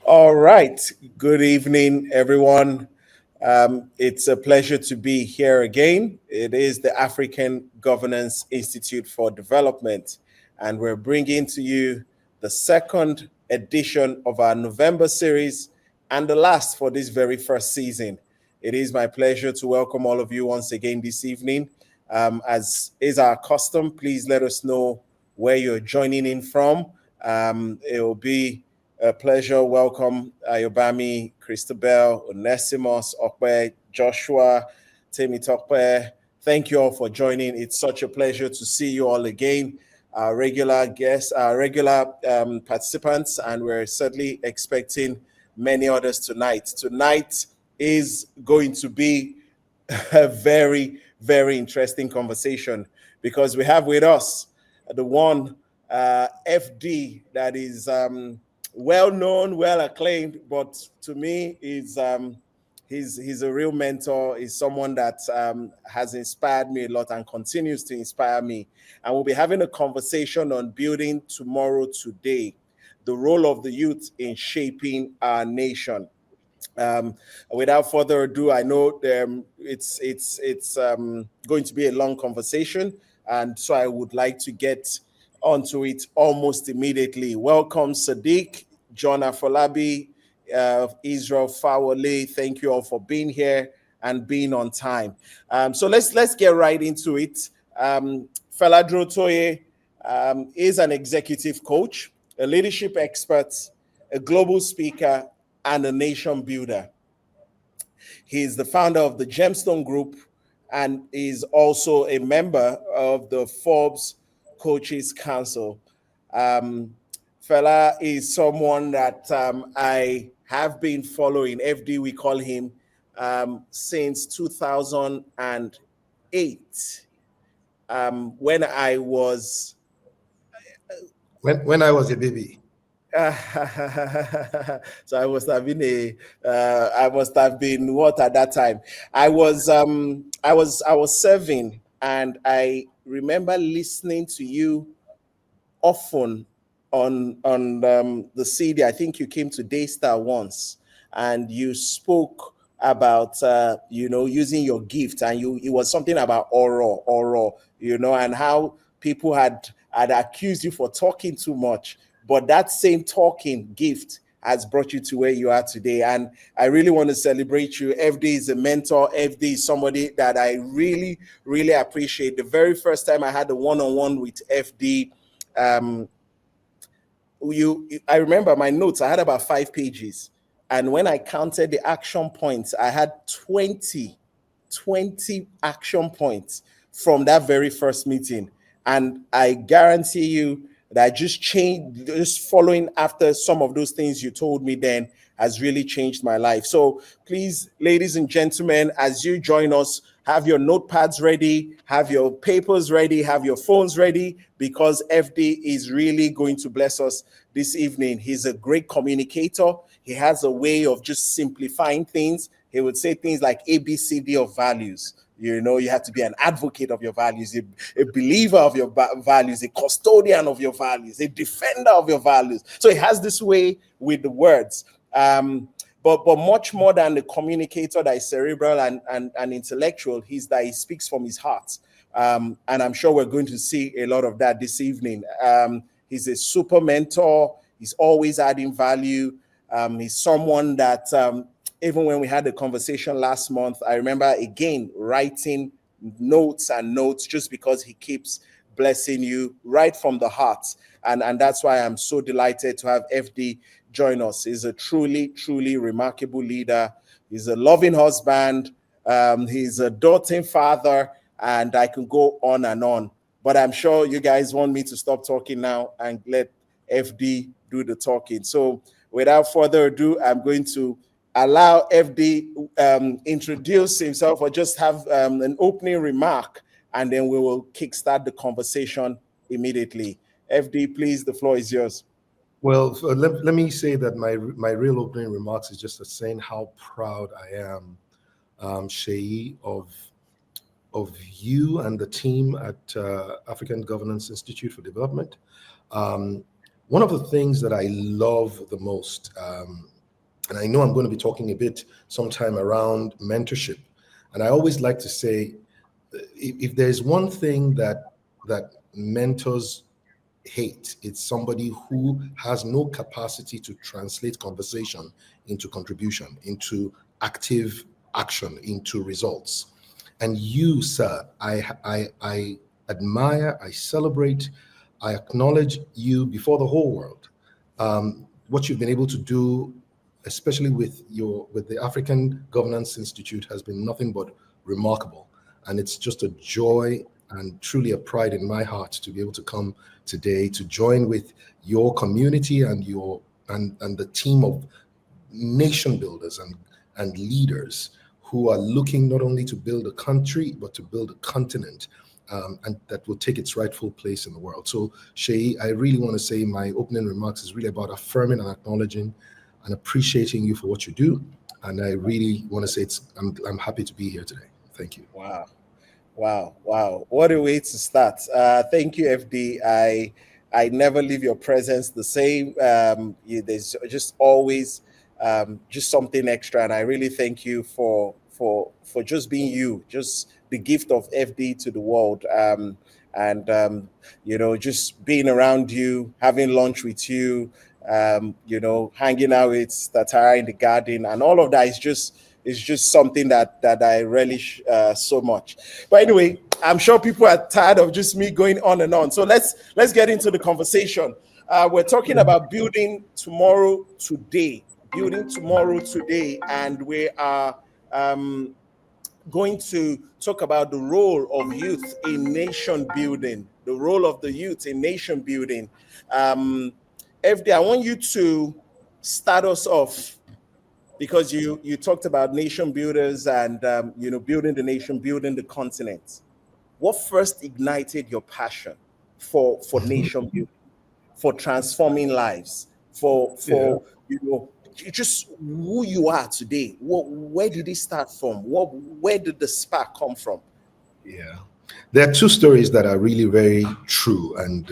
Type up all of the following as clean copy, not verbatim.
All right. Good evening, everyone. It's a pleasure to be here again. It is the African Governance Institute for Development, and we're bringing to you the second edition of our November series and the last for this very first season. It is my pleasure to welcome all of you once again this evening. As is our custom, please let us know where you're joining in from. It will be a pleasure. Welcome, Ayobami, Christabel, Onesimus, Okwe, Joshua, Temi Tokwe. Thank you all for joining. It's such a pleasure to see you all again, our regular guests, our regular participants, and we're certainly expecting many others tonight. Tonight is going to be a very, very interesting conversation because we have with us the one FD that is well known, well acclaimed, but to me is he's a real mentor. He's someone that has inspired me a lot and continues to inspire me. And we'll be having a conversation on building tomorrow today, the role of the youth in shaping our nation. Without further ado, I know it's going to be a long conversation, and so I would like to get onto it almost immediately. Welcome, Sadiq, John Afolabi, Israel Fawale. Thank you all for being here and being on time. So let's get right into it. Fela Durotoye is an executive coach, a leadership expert, a global speaker, and a nation builder. He is the founder of the Gemstone Group and is also a member of the Forbes Coaches Council. Fela is someone that I have been following. FD, we call him, since 2008. When I was when I was a baby. So I must have been what at that time. I was serving, and I remember listening to you often on the CD. I think you came to Daystar once, and you spoke about using your gift, and it was something about oral, and how people had accused you for talking too much, but that same talking gift has brought you to where you are today. And I really want to celebrate you. FD is a mentor. FD is somebody that I really, really appreciate. The very first time I had a one-on-one with FD, I remember my notes, I had about 5 pages. And when I counted the action points, I had 20 action points from that very first meeting. And I guarantee you that just following after some of those things you told me then has really changed my life. So please, ladies and gentlemen, as you join us, have your notepads ready, have your papers ready, have your phones ready, because FD is really going to bless us this evening. He's a great communicator. He has a way of just simplifying things. He would say things like ABCD of values. You have to be an advocate of your values, a believer of your values, a custodian of your values, a defender of your values. So he has this way with the words. But much more than the communicator that is cerebral and intellectual, he's that he speaks from his heart. And I'm sure we're going to see a lot of that this evening. He's a super mentor. He's always adding value. He's someone that even when we had the conversation last month, I remember again writing notes and notes just because he keeps blessing you right from the heart. And that's why I'm so delighted to have FD join us. He's a truly, truly remarkable leader. He's a loving husband. He's a doting father, and I can go on and on. But I'm sure you guys want me to stop talking now and let FD do the talking. So without further ado, I'm going to allow FD introduce himself or just have an opening remark, and then we will kickstart the conversation immediately. FD, please, the floor is yours. Well, let me say that my real opening remarks is just saying how proud I am, Sheyi, of you and the team at African Governance Institute for Development. One of the things that I love the most And I know I'm going to be talking a bit sometime around mentorship. And I always like to say, if there's one thing that mentors hate, it's somebody who has no capacity to translate conversation into contribution, into active action, into results. And you, sir, I admire, I celebrate, I acknowledge you before the whole world. What you've been able to do, especially with the African Governance Institute, has been nothing but remarkable. And it's just a joy and truly a pride in my heart to be able to come today to join with your community and and the team of nation builders and leaders who are looking not only to build a country but to build a continent, and that will take its rightful place in the world. So, Shay, I really want to say my opening remarks is really about affirming and acknowledging and appreciating you for what you do. And I really want to say I'm happy to be here today. Thank you. Wow. Wow, wow. What a way to start. Thank you, FD. I never leave your presence the same. There's just always just something extra. And I really thank you for just being you, just the gift of FD to the world. And just being around you, having lunch with you, hanging out with Tatara in the garden, and all of that is just something that I relish so much. But anyway, I'm sure people are tired of just me going on and on. So let's get into the conversation. We're talking about building tomorrow today, and we are going to talk about the role of youth in nation building, the role of the youth in nation building. FD, I want you to start us off because you talked about nation builders and building the nation, building the continent. What first ignited your passion for nation building, for transforming lives, Yeah. for just who you are today? Where did it start from? Where did the spark come from? Yeah. There are two stories that are really very true. And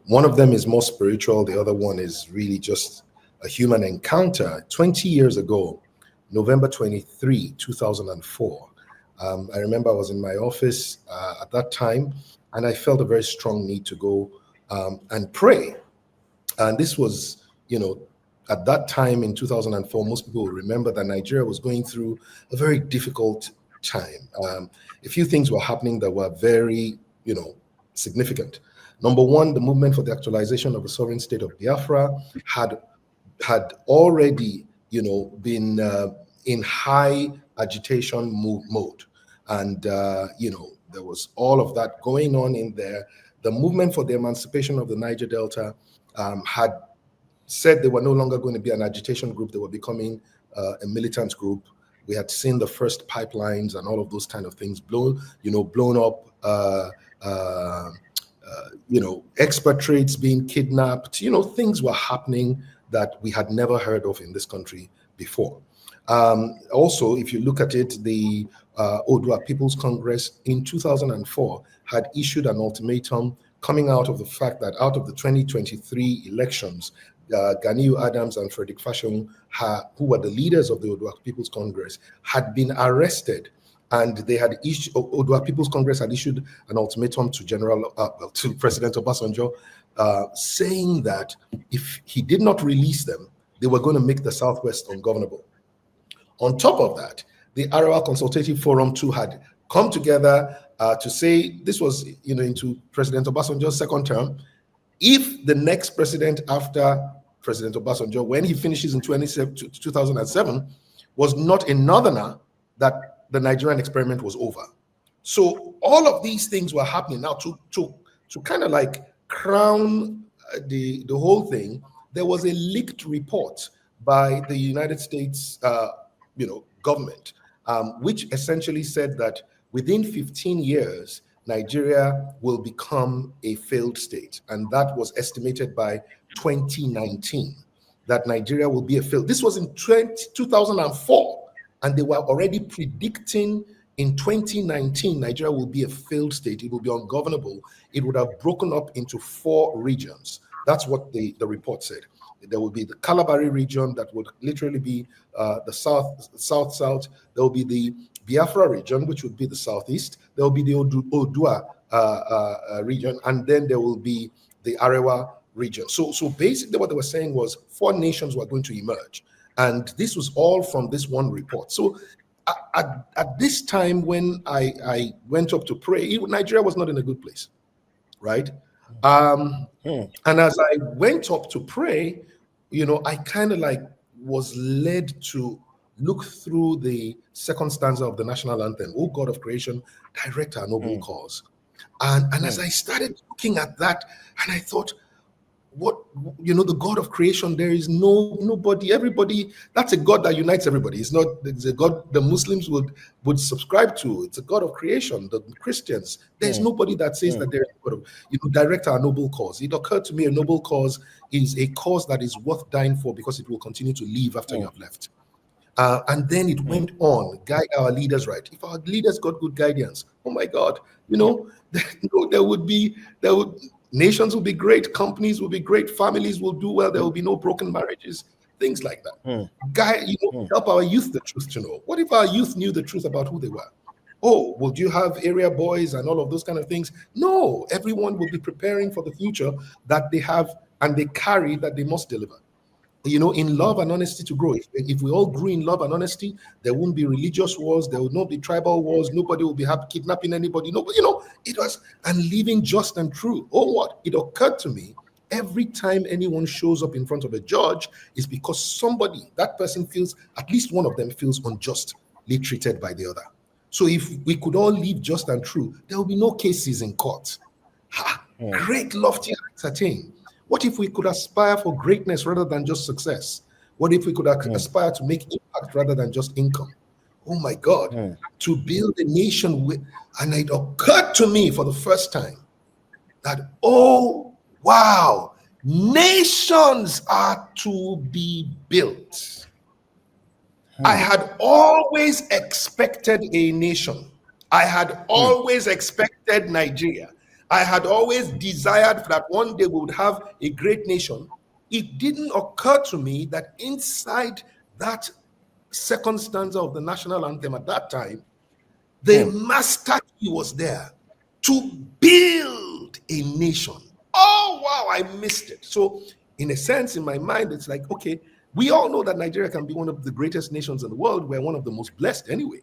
one of them is more spiritual. The other one is really just a human encounter. 20 years ago, November 23, 2004, I remember I was in my office at that time, and I felt a very strong need to go and pray. And this was, at that time in 2004, most people will remember that Nigeria was going through a very difficult time. A few things were happening that were very, significant. Number one, the movement for the actualization of the sovereign state of Biafra had already, been in high agitation mode, and there was all of that going on in there. The movement for the emancipation of the Niger Delta had said they were no longer going to be an agitation group; they were becoming a militant group. We had seen the first pipelines and all of those kind of things blown up. Expatriates being kidnapped. Things were happening that we had never heard of in this country before. Also, if you look at it, the Odua People's Congress in 2004 had issued an ultimatum coming out of the fact that out of the 2023 elections, Ganiyu Adams and Frederick Fashion, who were the leaders of the Odua People's Congress, had been arrested, and they had issued, Odua People's Congress had issued an ultimatum to to President Obasanjo, saying that if he did not release them, they were going to make the Southwest ungovernable. On top of that, the Arawa Consultative Forum too had come together to say, this was into President Obasanjo's second term, if the next president after President Obasanjo, when he finishes in 2007, was not a northerner, that the Nigerian experiment was over. So all of these things were happening now to kind of like crown the whole thing. There was a leaked report by the United States government, which essentially said that within 15 years, Nigeria will become a failed state. And that was estimated by 2019, that Nigeria will be a failed. This was in 2004. And they were already predicting in 2019, Nigeria will be a failed state. It will be ungovernable. It would have broken up into 4 regions. That's what the report said. there will be the Kalabari region that would literally be the south. There will be the Biafra region, which would be the southeast. There will be the Odua region, and then there will be the Arewa region. So basically what they were saying was 4 nations were going to emerge. And this was all from this one report. So at this time when I went up to pray, Nigeria was not in a good place, right? And as I went up to pray, I kind of like was led to look through the second stanza of the national anthem, "O God of creation, direct our noble cause." And as I started looking at that, and I thought, what, the God of creation, there is nobody, everybody, that's a God that unites everybody. It's a God the Muslims would subscribe to. It's a God of creation. The Christians, there's nobody that says that there's a God of, direct our noble cause. It occurred to me a noble cause is a cause that is worth dying for because it will continue to live after you have left. And then it went on, guide our leaders right. If our leaders got good guidance, oh my God, there would nations will be great, companies will be great, families will do well, there will be no broken marriagues, things like that. Help our youth the truth to know. What if our youth knew the truth about who they were? Oh, would you have area boys and all of those kind of things? No, everyone will be preparing for the future that they have and they carry that they must deliver. In love and honesty to grow. If we all grew in love and honesty, there won't be religious wars, there will not be tribal wars, nobody will be kidnapping anybody. Nobody, it was, and living just and true. Oh, what? It occurred to me, every time anyone shows up in front of a judge is because that person feels, at least one of them feels unjustly treated by the other. So if we could all live just and true, there will be no cases in court. Great lofty heights attained. What if we could aspire for greatness rather than just success? What if we could aspire to make impact rather than just income? Oh my God, to build a nation and it occurred to me for the first time that, oh, wow, nations are to be built. I had always expected a nation. I had always expected Nigeria. I had always desired that one day we would have a great nation. It didn't occur to me that inside that second stanza of the national anthem at that time, the master key was there to build a nation. Oh, wow, I missed it. So in a sense, in my mind, it's like, okay, we all know that Nigeria can be one of the greatest nations in the world. We're one of the most blessed anyway.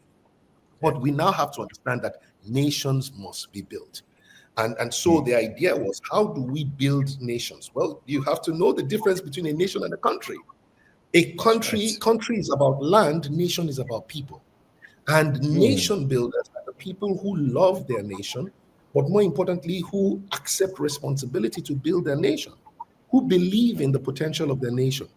But we now have to understand that nations must be built. And so the idea was, how do we build nations? Well, you have to know the difference between a nation and a country. A country is about land, nation is about people. And nation builders are the people who love their nation, but more importantly, who accept responsibility to build their nation, who believe in the potential of their nation,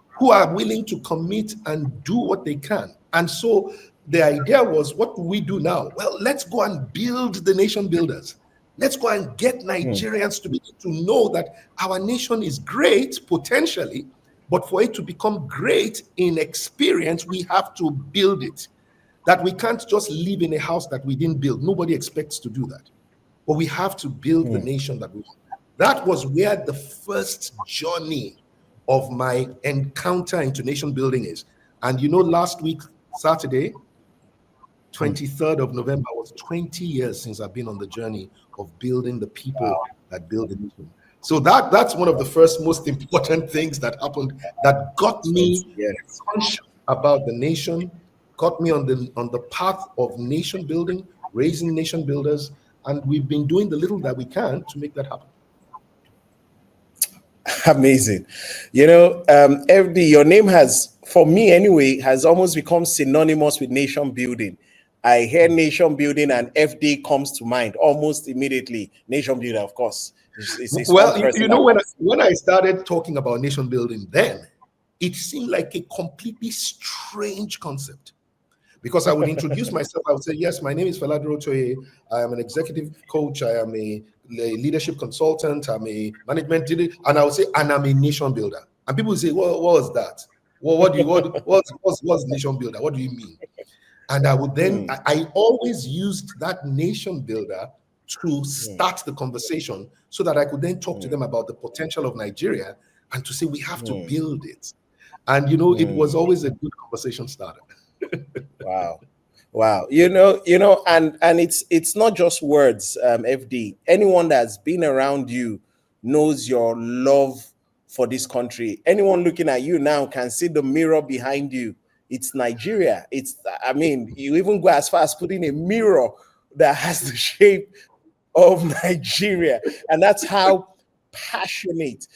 who are willing to commit and do what they can. And so the idea was, what do we do now? Well, let's go and build the nation builders. Let's go and get Nigerians to begin to know that our nation is great potentially, but for it to become great in experience, we have to build it. That we can't just live in a house that we didn't build. Nobody expects to do that. But we have to build the nation that we want. That was where the first journey of my encounter into nation building is. And last week, Saturday, 23rd of November, was 20 years since I've been on the journey of building the people that build the nation. So that's one of the first most important things that happened that got me conscious about the nation, got me on the path of nation building, raising nation builders, and we've been doing the little that we can to make that happen. Amazing. FD, your name has, for me anyway, has almost become synonymous with nation building. I hear nation building and FD comes to mind almost immediately. Nation builder, of course. Well, when I started talking about nation building then, it seemed like a completely strange concept. Because I would introduce myself, I would say, yes, my name is Fela Durotoye. I am an executive coach. I am a leadership consultant. I'm a management leader. And I would say, and I'm a nation builder. And people would say, what was that? Well, what's nation builder? What do you mean? And I would then, I always used that nation builder to start the conversation so that I could then talk to them about the potential of Nigeria and to say we have to Mm, build it. And you know, it was mm. always a good conversation starter. Wow. Wow. And it's not just words, FD. Anyone that's been around you knows your love for this country. Anyone looking at you now can see the mirror behind you. It's Nigeria. I mean, you even go as far as putting a mirror that has the shape of Nigeria. And that's how passionate.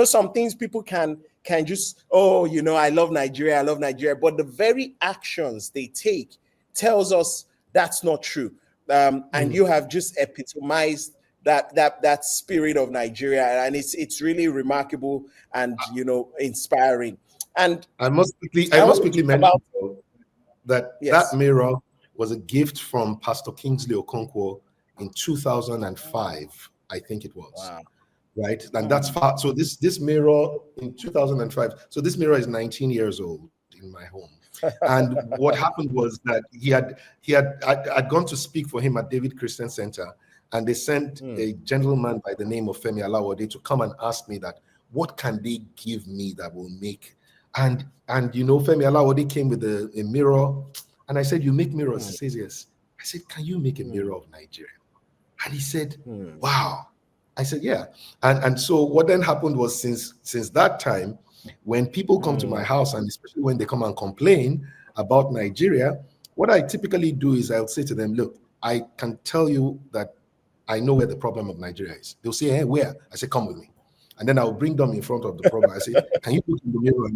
Some things people can just, oh, I love Nigeria, I love Nigeria. But the very actions they take tells us that's not true. And Mm. you have just epitomized that spirit of Nigeria. And it's really remarkable and inspiring. And I I must want to quickly talk mention about, though, that that yes. mirror was a gift from Pastor Kingsley Okonkwo in 2005, I think it was. Wow. Right, and that's Mm, far. So this mirror in 2005. So this mirror is 19 years old in my home. And what happened was that I'd gone to speak for him at David Christian Center, and they sent mm, a gentleman by the name of Femi Alawode to come and ask me that what can they give me that will make, and Femi Alawode came with a mirror, and I said, you make mirrors? He mm, says yes. I said, can you make a mm, mirror of Nigeria? And he said, mm, wow. I said, yeah. And so what then happened was, since that time, when people come to my mm, house, and especially when they come and complain about Nigeria, what I typically do is I'll say to them, look, I can tell you that I know where the problem of Nigeria is. They'll say, hey, where? I say, come with me. And then I'll bring them in front of the problem. I say, can you look in the mirror?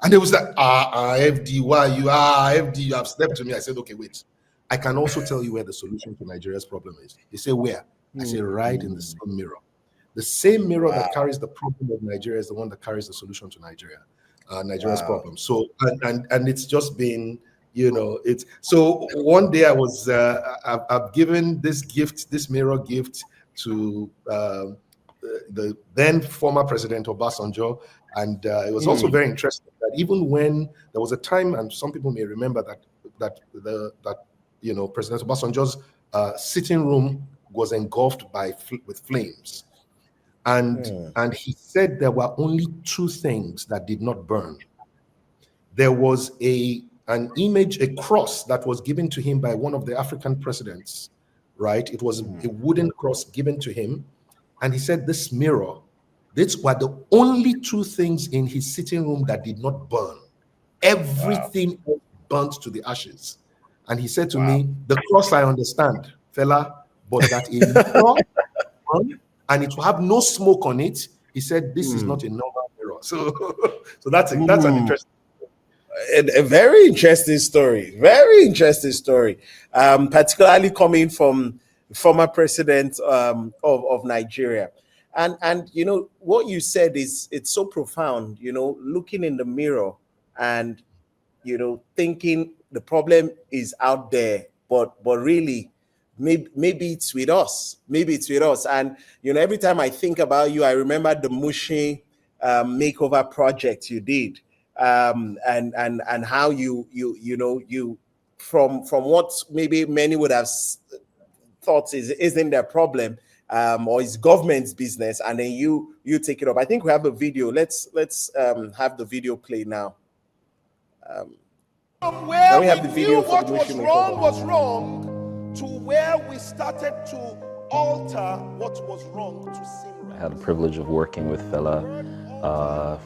And they was like, FD, why you, FD, you have stepped to me. I said, okay, wait. I can also tell you where the solution to Nigeria's problem is. They say, where? I say, right in the mm. same mirror. The same mirror that Wow. carries the problem of Nigeria is the one that carries the solution to Nigeria's Wow. problem. So, and it's just been, it's so one day I've given this mirror gift to the then former President Obasanjo, and it was also Mm, very interesting that even when there was a time, and some people may remember that President Obasanjo's sitting room was engulfed with flames, and mm, and he said there were only two things that did not burn. There was an image, a cross that was given to him by one of the African presidents, right? It was a mm, wooden cross given to him, and he said this mirror, these were the only two things in his sitting room that did not burn. wow. Everything else burnt to the ashes. And he said to Wow. me, the cross I understand, fella, but that a mirror burn and it will have no smoke on it. He said, this is Mm, not a normal mirror. So so that's an mm. interesting. A very interesting story. Very interesting story. Particularly coming from former president of Nigeria. And what you said is it's so profound, looking in the mirror and thinking the problem is out there, but really, maybe it's with us. Maybe it's with us. And every time I think about you, I remember the Mushi makeover project you did, and how you from what maybe many would have thought isn't their problem, or is government's business, and then you take it up. I think we have a video. Let's have the video play now. Um, From Can where we we have the knew video for the what Mushi was makeover? wrong to where we started to alter what was wrong to seem I right. had the privilege of working with Fela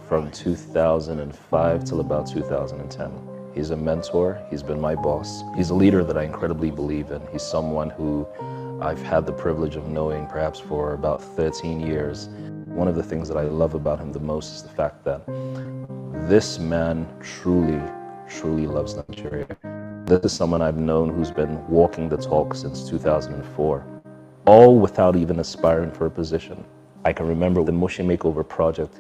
from 2005 till about 2010. He's a mentor, he's been my boss. He's a leader that I incredibly believe in. He's someone who I've had the privilege of knowing perhaps for about 13 years. One of the things that I love about him the most is the fact that this man truly loves Nigeria. This is someone I've known who's been walking the talk since 2004, all without even aspiring for a position. I can remember the Mushi Makeover project.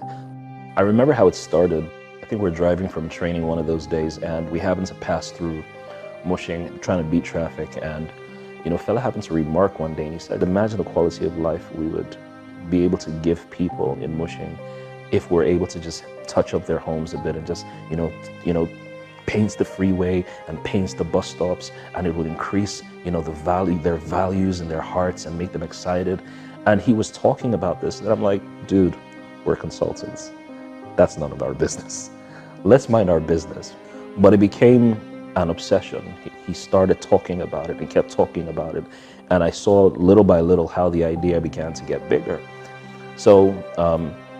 I remember how it started. I think we're driving from training one of those days, and we happened to pass through Mushing, trying to beat traffic, and Fela happened to remark one day, and he said, imagine the quality of life we would be able to give people in Mushing if we're able to just touch up their homes a bit and just, paints the freeway and paints the bus stops, and it would increase, their values in their hearts and make them excited. And he was talking about this, and I'm like, dude, we're consultants. That's none of our business. Let's mind our business. But it became an obsession. He started talking about it and kept talking about it. And I saw little by little how the idea began to get bigger. So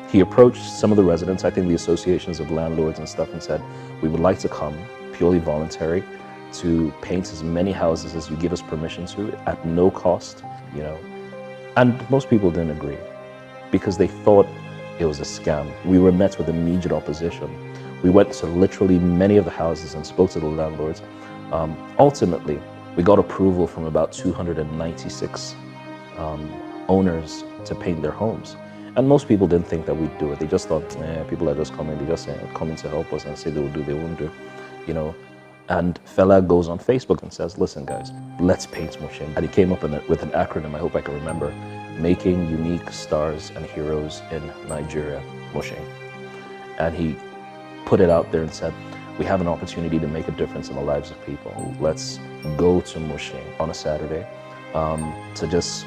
he approached some of the residents, I think the associations of landlords and stuff, and said, we would like to come, purely voluntary, to paint as many houses as you give us permission to at no cost, you know. And most people didn't agree because they thought it was a scam. We were met with immediate opposition. We went to literally many of the houses and spoke to the landlords. Ultimately, we got approval from about 296 owners to paint their homes. And most people didn't think that we'd do it. They just thought, people are just coming. They just coming to help us and say they will do, they won't do, you know. And Fela goes on Facebook and says, listen guys, let's paint Mushin. And he came up with an acronym, I hope I can remember, Making Unique Stars and Heroes in Nigeria, Mushin. And he put it out there and said, we have an opportunity to make a difference in the lives of people. Let's go to Mushin on a Saturday to just,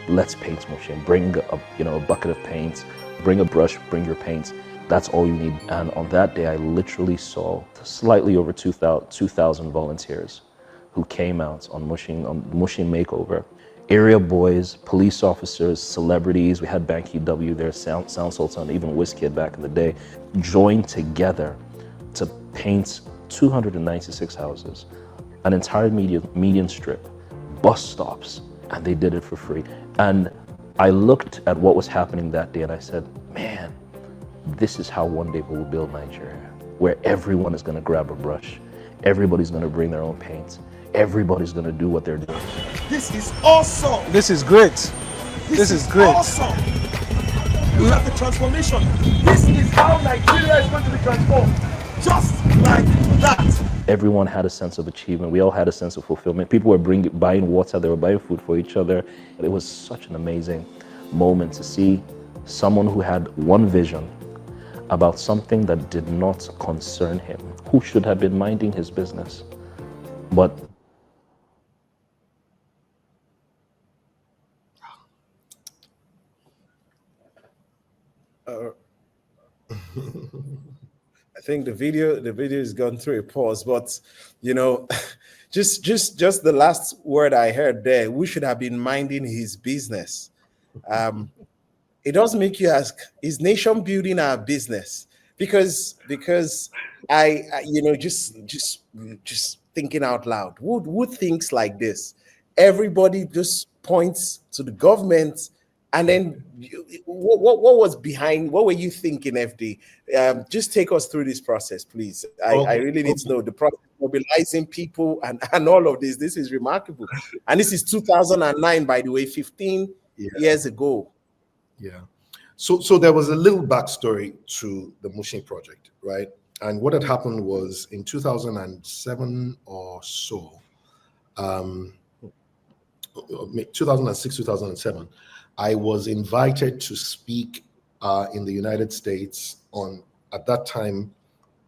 let's paint Mushin. Bring a bucket of paint, bring a brush, bring your paint. That's all you need. And on that day, I literally saw slightly over 2,000 volunteers who came out on Mushin Makeover. Area boys, police officers, celebrities. We had Banky W there, Sound Sultan, even Wizkid back in the day, joined together to paint 296 houses, an entire median strip, bus stops, and they did it for free. And I looked at what was happening that day and I said, man, this is how one day we will build Nigeria, where everyone is going to grab a brush, everybody's going to bring their own paint, everybody's going to do what they're doing. This is awesome. This is great. This is great. Awesome. Look at the transformation. This is how Nigeria is going to be transformed. Just like that. Everyone had a sense of achievement. We all had a sense of fulfillment. People were buying water, they were buying food for each other. It was such an amazing moment to see someone who had one vision about something that did not concern him, who should have been minding his business. But I think the video has gone through a pause, but you know, just the last word I heard there, we should have been minding his business. It does make you ask, is nation building our business? Because I you know, just thinking out loud, who thinks like this? Everybody just points to the government. And then, what was behind? What were you thinking, FD? Just take us through this process, please. I really need to know the process, mobilizing people and all of this. This is remarkable. And this is 2009, by the way, 15 years ago. Yeah. So there was a little backstory to the Mushin project, right? And what had happened was in 2007 or so, 2006, 2007, I was invited to speak in the United States on, at that time,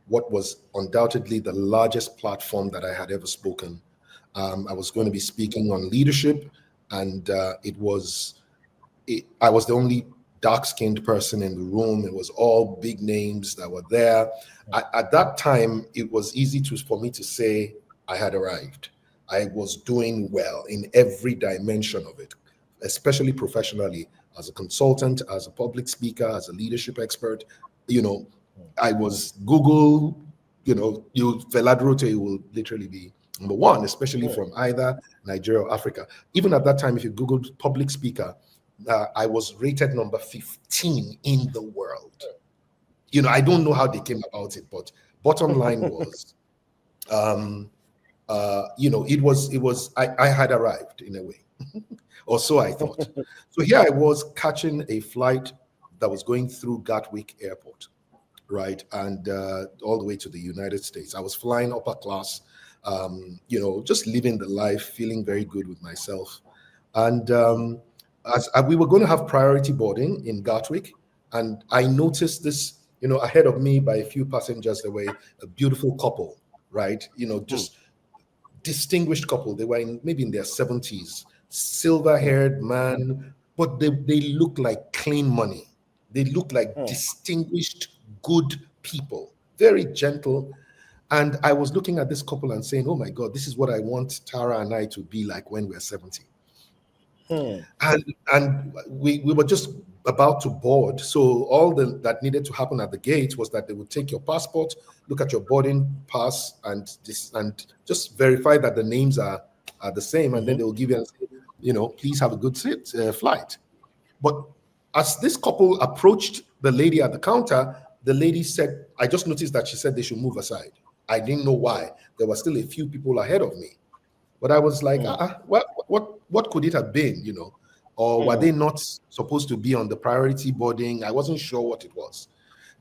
what was undoubtedly the largest platform that I had ever spoken. I was going to be speaking on leadership, and I was the only dark-skinned person in the room. It was all big names that were there. At that time, it was easy for me to say I had arrived. I was doing well in every dimension of it, especially professionally, as a consultant, as a public speaker, as a leadership expert. You know, I was Google, Fela Durotoye will literally be number one, especially from either Nigeria or Africa. Even at that time, if you Googled public speaker, I was rated number 15 in the world. You know, I don't know how they came about it, but bottom line was, I had arrived in a way. Or so I thought. So here I was catching a flight that was going through Gatwick Airport, right? And all the way to the United States. I was flying upper class, just living the life, feeling very good with myself. And as we were going to have priority boarding in Gatwick, and I noticed this, ahead of me by a few passengers, there were a beautiful couple, right? Just distinguished couple. They were maybe in their 70s. Silver-haired man, but they look like clean money. They look like distinguished good people, very gentle. And I was looking at this couple and saying, oh my God, this is what I want Tara and I to be like when we're 70. And we were just about to board. So all that needed to happen at the gate was that they would take your passport, look at your boarding pass, and just verify that the names are the same. And then they will give you, please have a good flight. But as this couple approached the lady at the counter, the lady said, I just noticed that she said they should move aside. I didn't know why. There were still a few people ahead of me. But I was like, what could it have been, Or were they not supposed to be on the priority boarding? I wasn't sure what it was.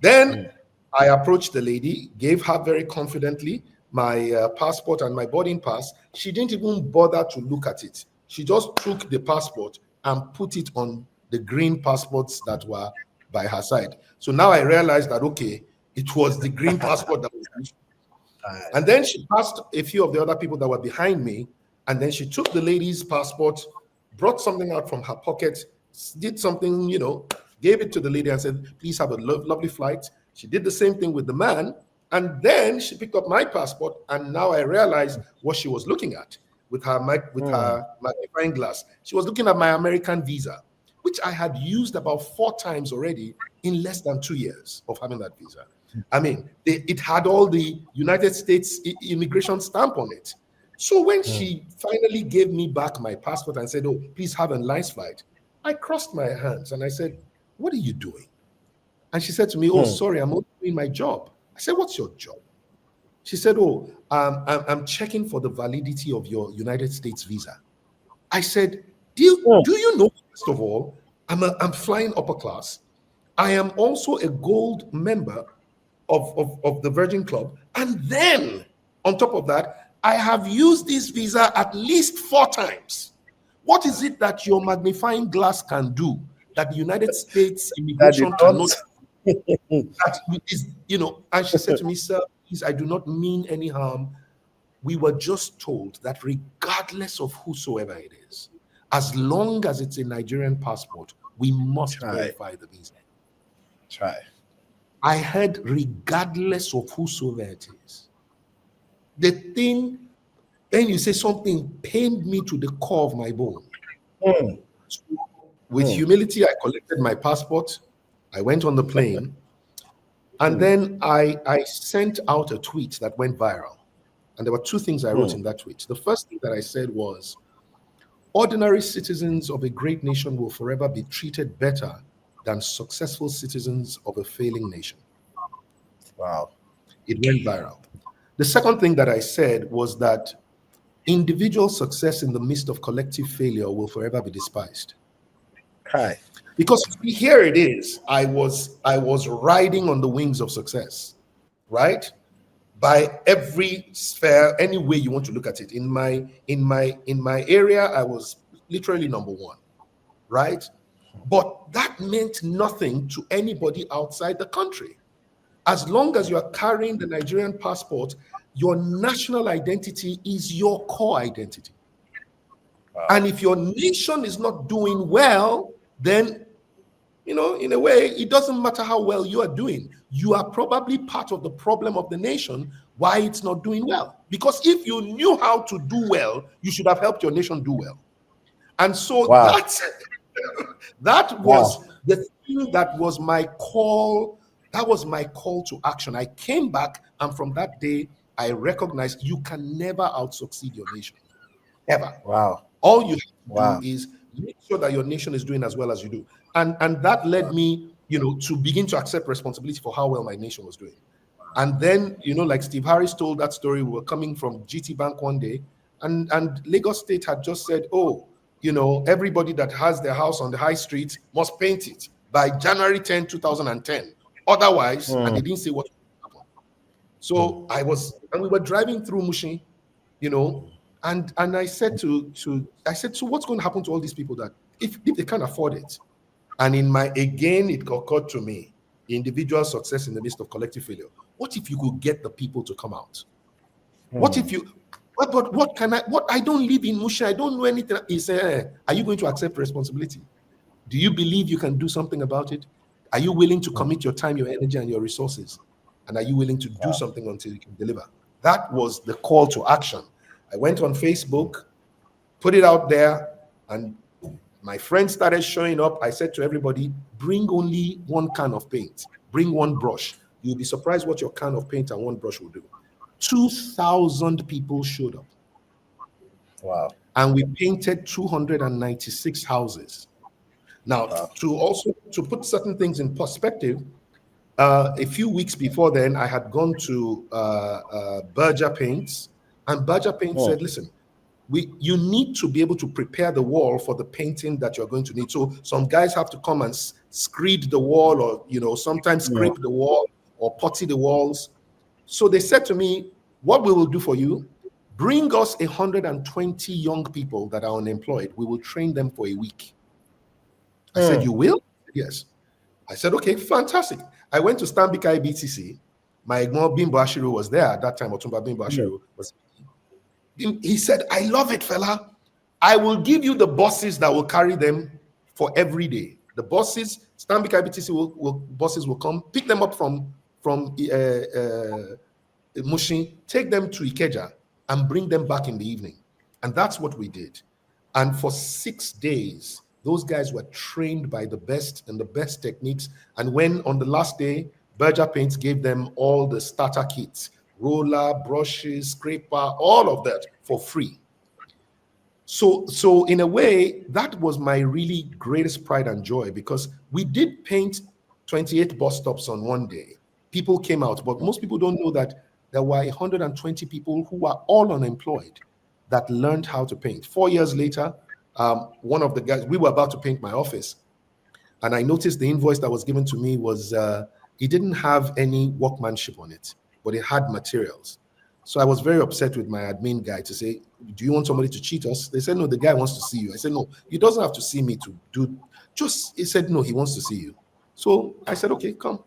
Then I approached the lady, gave her very confidently my passport and my boarding pass. She didn't even bother to look at it. She just took the passport and put it on the green passports that were by her side. So now I realized that, okay, it was the green passport that was used. And then she passed a few of the other people that were behind me, and then she took the lady's passport, brought something out from her pocket, did something, gave it to the lady and said, please have a lovely flight. She did the same thing with the man, and then she picked up my passport, and now I realized what she was looking at with her magnifying glass. She was looking at my American visa, which I had used about 4 times already in less than 2 years of having that visa. I mean, it had all the United States immigration stamp on it. So when she finally gave me back my passport and said, oh, please have a nice flight, I crossed my hands and I said, what are you doing? And she said to me, oh, sorry, I'm only doing my job. I said, what's your job? She said, oh, I'm checking for the validity of your United States visa. I said, do you know, first of all, I'm flying upper class. I am also a gold member of the Virgin Club. And then on top of that, I have used this visa at least 4 times. What is it that your magnifying glass can do that the United States immigration cannot? That is, and she said to me, sir, please, I do not mean any harm. We were just told that regardless of whosoever it is, as long as it's a Nigerian passport, we must verify the visa. I heard regardless of whosoever it is. The thing, then you say something pained me to the core of my bone. So with humility, I collected my passport. I went on the plane. And then I sent out a tweet that went viral. And there were 2 things I wrote in that tweet. The first thing that I said was, ordinary citizens of a great nation will forever be treated better than successful citizens of a failing nation. Wow. It went viral. The second thing that I said was that individual success in the midst of collective failure will forever be despised. Because here it is, I was riding on the wings of success, right? By every sphere, any way you want to look at it. In my area, I was literally number 1, right? But that meant nothing to anybody outside the country. As long as you are carrying the Nigerian passport, your national identity is your core identity. Wow. And if your nation is not doing well, then, in a way, it doesn't matter how well you are doing. You are probably part of the problem of the nation, why it's not doing well. Because if you knew how to do well, you should have helped your nation do well. And so that was the thing that was my call. That was my call to action. I came back, and from that day, I recognized you can never out-succeed your nation, ever. Wow. All you have to do is make sure that your nation is doing as well as you do. And that led me, to begin to accept responsibility for how well my nation was doing. And then, like Steve Harris told that story, we were coming from GT Bank one day, and Lagos State had just said, oh, everybody that has their house on the high street must paint it by January 10, 2010. Otherwise, and they didn't say what would happen. So we were driving through Mushin, and I said so what's going to happen to all these people that if they can't afford it? And it occurred to me, individual success in the midst of collective failure. What if you could get the people to come out? What if you, what I don't live in Mushin, I don't know anything. He said, are you going to accept responsibility? Do you believe you can do something about it? Are you willing to commit your time, your energy, and your resources? And are you willing to do something until you can deliver? That was the call to action. I went on Facebook, put it out there, and my friends started showing up. I said to everybody, bring only one can of paint, bring one brush. You'll be surprised what your can of paint and one brush will do. 2,000 people showed up. Wow. And we painted 296 houses. Now, to put certain things in perspective, a few weeks before then, I had gone to Berger Paints, and Berger Paints said, listen, you need to be able to prepare the wall for the painting that you're going to need. So some guys have to come and screed the wall, or sometimes scrape the wall or putty the walls. So they said to me, what we will do for you, bring us 120 young people that are unemployed. We will train them for a week. I said, you will? Yes. I said, okay, fantastic. I went to Stanbic IBTC. My Egmont Bimbo Ashiru was there at that time. Otumba Bimbo Ashiru was. He said, I love it, fella. I will give you the buses that will carry them for every day. The buses, Stanbic IBTC buses will come, pick them up from Mushin, take them to Ikeja, and bring them back in the evening. And that's what we did. And for 6 days, those guys were trained by the best and the best techniques. And when on the last day, Berger Paints gave them all the starter kits, roller, brushes, scraper, all of that for free. So in a way, that was my really greatest pride and joy, because we did paint 28 bus stops on one day. People came out, but most people don't know that there were 120 people who were all unemployed that learned how to paint. 4 years later, one of the guys, we were about to paint my office, and I noticed the invoice that was given to me was, it didn't have any workmanship on it, but it had materials. So I was very upset with my admin guy to say, do you want somebody to cheat us? They said, no, the guy wants to see you. I said, no, he doesn't have to see me to do, he said, no, he wants to see you. So I said, okay, come.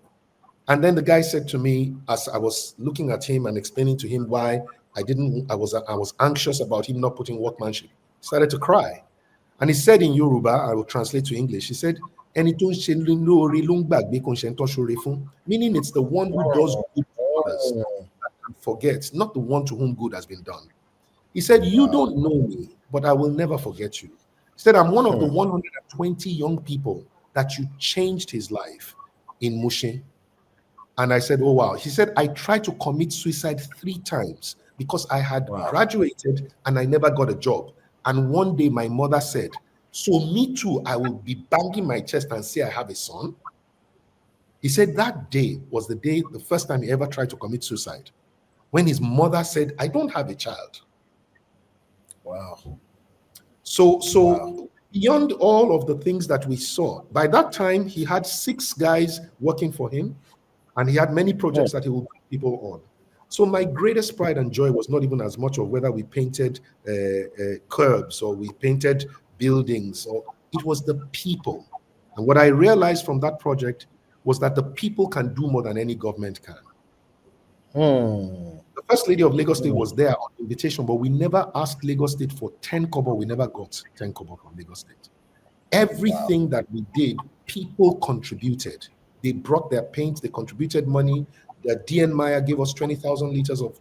And then the guy said to me, as I was looking at him and explaining to him why I was anxious about him not putting workmanship, he started to cry. And he said in Yoruba, I will translate to English, he said, meaning it's the one who does good to others and forgets, not the one to whom good has been done. He said, you don't know me, but I will never forget you. He said, I'm one of the 120 young people that you changed his life in Mushin. And I said, oh, wow. He said, I tried to commit suicide 3 times because I had graduated and I never got a job. And one day my mother said, so me too, I will be banging my chest and say I have a son. He said that day was the first time he ever tried to commit suicide, when his mother said, I don't have a child. Wow. So beyond all of the things that we saw, by that time, he had 6 guys working for him, and he had many projects that he would bring people on. So my greatest pride and joy was not even as much of whether we painted curbs or we painted buildings, or it was the people. And what I realized from that project was that the people can do more than any government can. The First Lady of Lagos State was there on invitation, but we never asked Lagos State for 10 kobo. We never got 10 kobo from Lagos State. Everything that we did, people contributed. They brought their paint, they contributed money. The DN Meyer gave us 20,000 liters of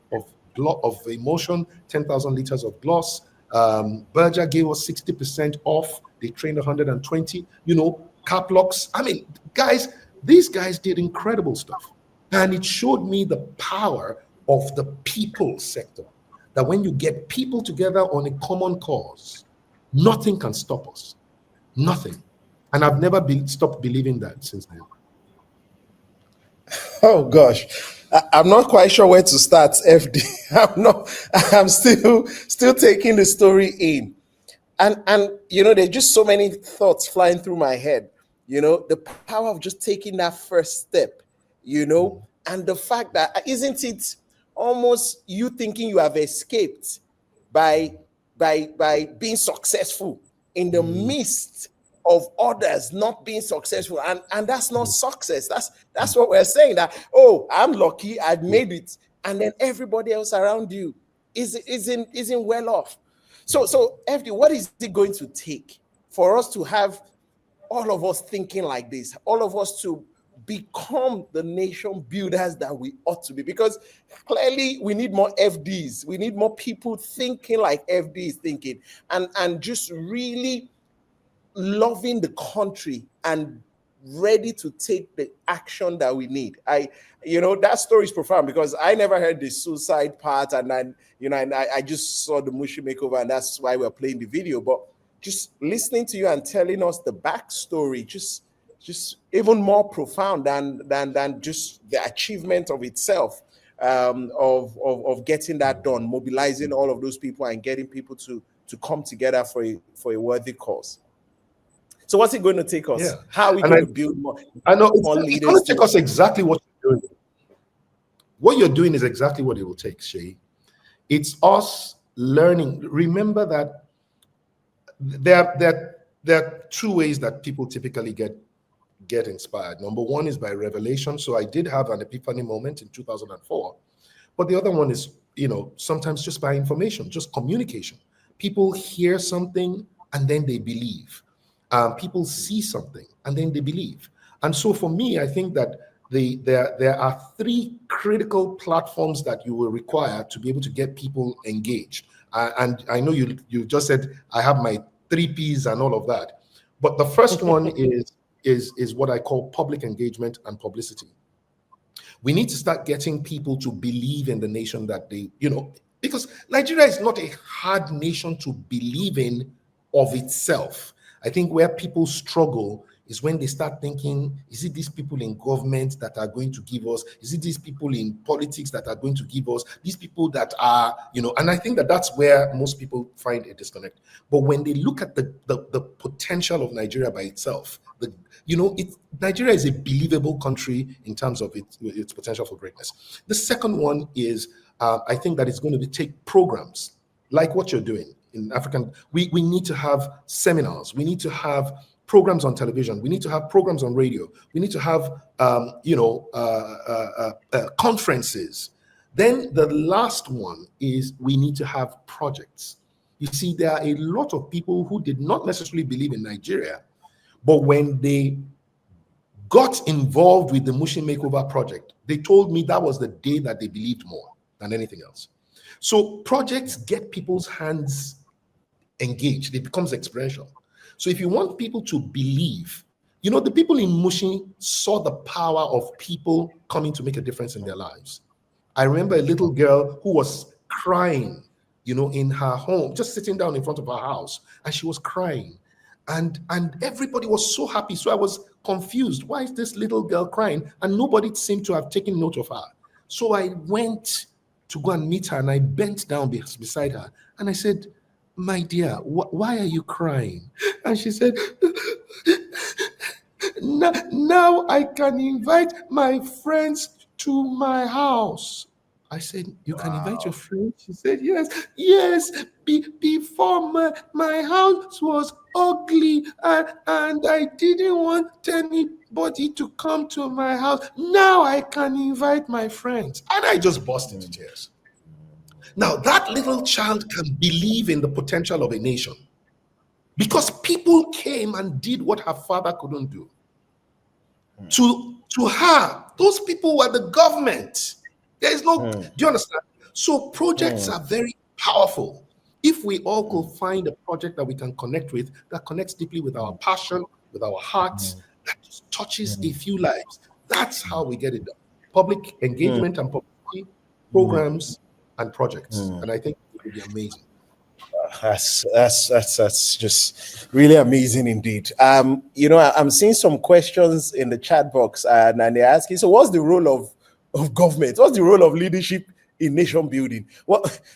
emulsion, 10,000 liters of gloss. Berger gave us 60% off. They trained 120, cap locks. I mean, these guys did incredible stuff. And it showed me the power of the people sector, that when you get people together on a common cause, nothing can stop us. Nothing. And I've never stopped believing that since then. Oh gosh, I'm not quite sure where to start, FD. I'm still taking the story in. And there's just so many thoughts flying through my head. The power of just taking that first step, and the fact that, isn't it almost you thinking you have escaped by being successful in the midst of others not being successful, and that's not success. That's what we're saying, that, oh, I'm lucky, I made it, and then everybody else around you isn't well off. So FD, what is it going to take for us to have all of us thinking like this, all of us to become the nation builders that we ought to be. Because clearly we need more FDs. We need more people thinking like FDs thinking, and just really loving the country and ready to take the action that we need. That story is profound because I never heard the suicide part, and then I just saw the Mushi makeover, and that's why we're playing the video. But just listening to you and telling us the backstory, just even more profound than just the achievement of itself, of getting that done, mobilizing all of those people and getting people to come together for a worthy cause. So what's it going to take us? Yeah. How are we And going to build more? I know more it's leaders going to take us exactly what you're doing. What you're doing is exactly what it will take, Shay. It's us learning. Remember that there are two ways that people typically get inspired. Number one is by revelation. So I did have an epiphany moment in 2004. But the other one is, sometimes just by information, just communication. People hear something and then they believe. People see something and then they believe. And so for me, I think that there are three critical platforms that you will require to be able to get people engaged. And I know you just said I have my 3 Ps and all of that. But the first one is what I call public engagement and publicity. We need to start getting people to believe in the nation that they, because Nigeria is not a hard nation to believe in of itself. I think where people struggle is when they start thinking, is it these people in government that are going to give us? Is it these people in politics that are going to give us? These people that are, and I think that that's where most people find a disconnect. But when they look at the potential of Nigeria by itself, Nigeria is a believable country in terms of its potential for greatness. The second one is, I think that it's going to take programs like what you're doing in African. We need to have seminars. We need to have programs on television. We need to have programs on radio. We need to have, conferences. Then the last one is we need to have projects. You see, there are a lot of people who did not necessarily believe in Nigeria, but when they got involved with the Mushi Makeover project, they told me that was the day that they believed more than anything else. So projects get people's hands engaged. It becomes experiential. So if you want people to believe, the people in Mushi saw the power of people coming to make a difference in their lives. I remember a little girl who was crying, in her home, just sitting down in front of her house, and she was crying. And everybody was so happy. So I was confused. Why is this little girl crying? And nobody seemed to have taken note of her. So I went to go and meet her, and I bent down beside her. And I said, "My dear, why are you crying?" And she said, now I can invite my friends to my house. I said, "You can invite your friends?" She said, yes. Before my house was ugly, and I didn't want anybody to come to my house. Now I can invite my friends. And I just burst into tears. Now, that little child can believe in the potential of a nation because people came and did what her father couldn't do. To her, those people were the government. There is no, do you understand? So projects are very powerful. If we all could find a project that we can connect with, that connects deeply with our passion, with our hearts, that just touches a few lives, that's how we get it done. Public engagement and publicity, programs and projects. And I think it would be amazing. That's just really amazing indeed. I'm seeing some questions in the chat box, and they're asking, so what's the role of government? What's the role of leadership in nation building?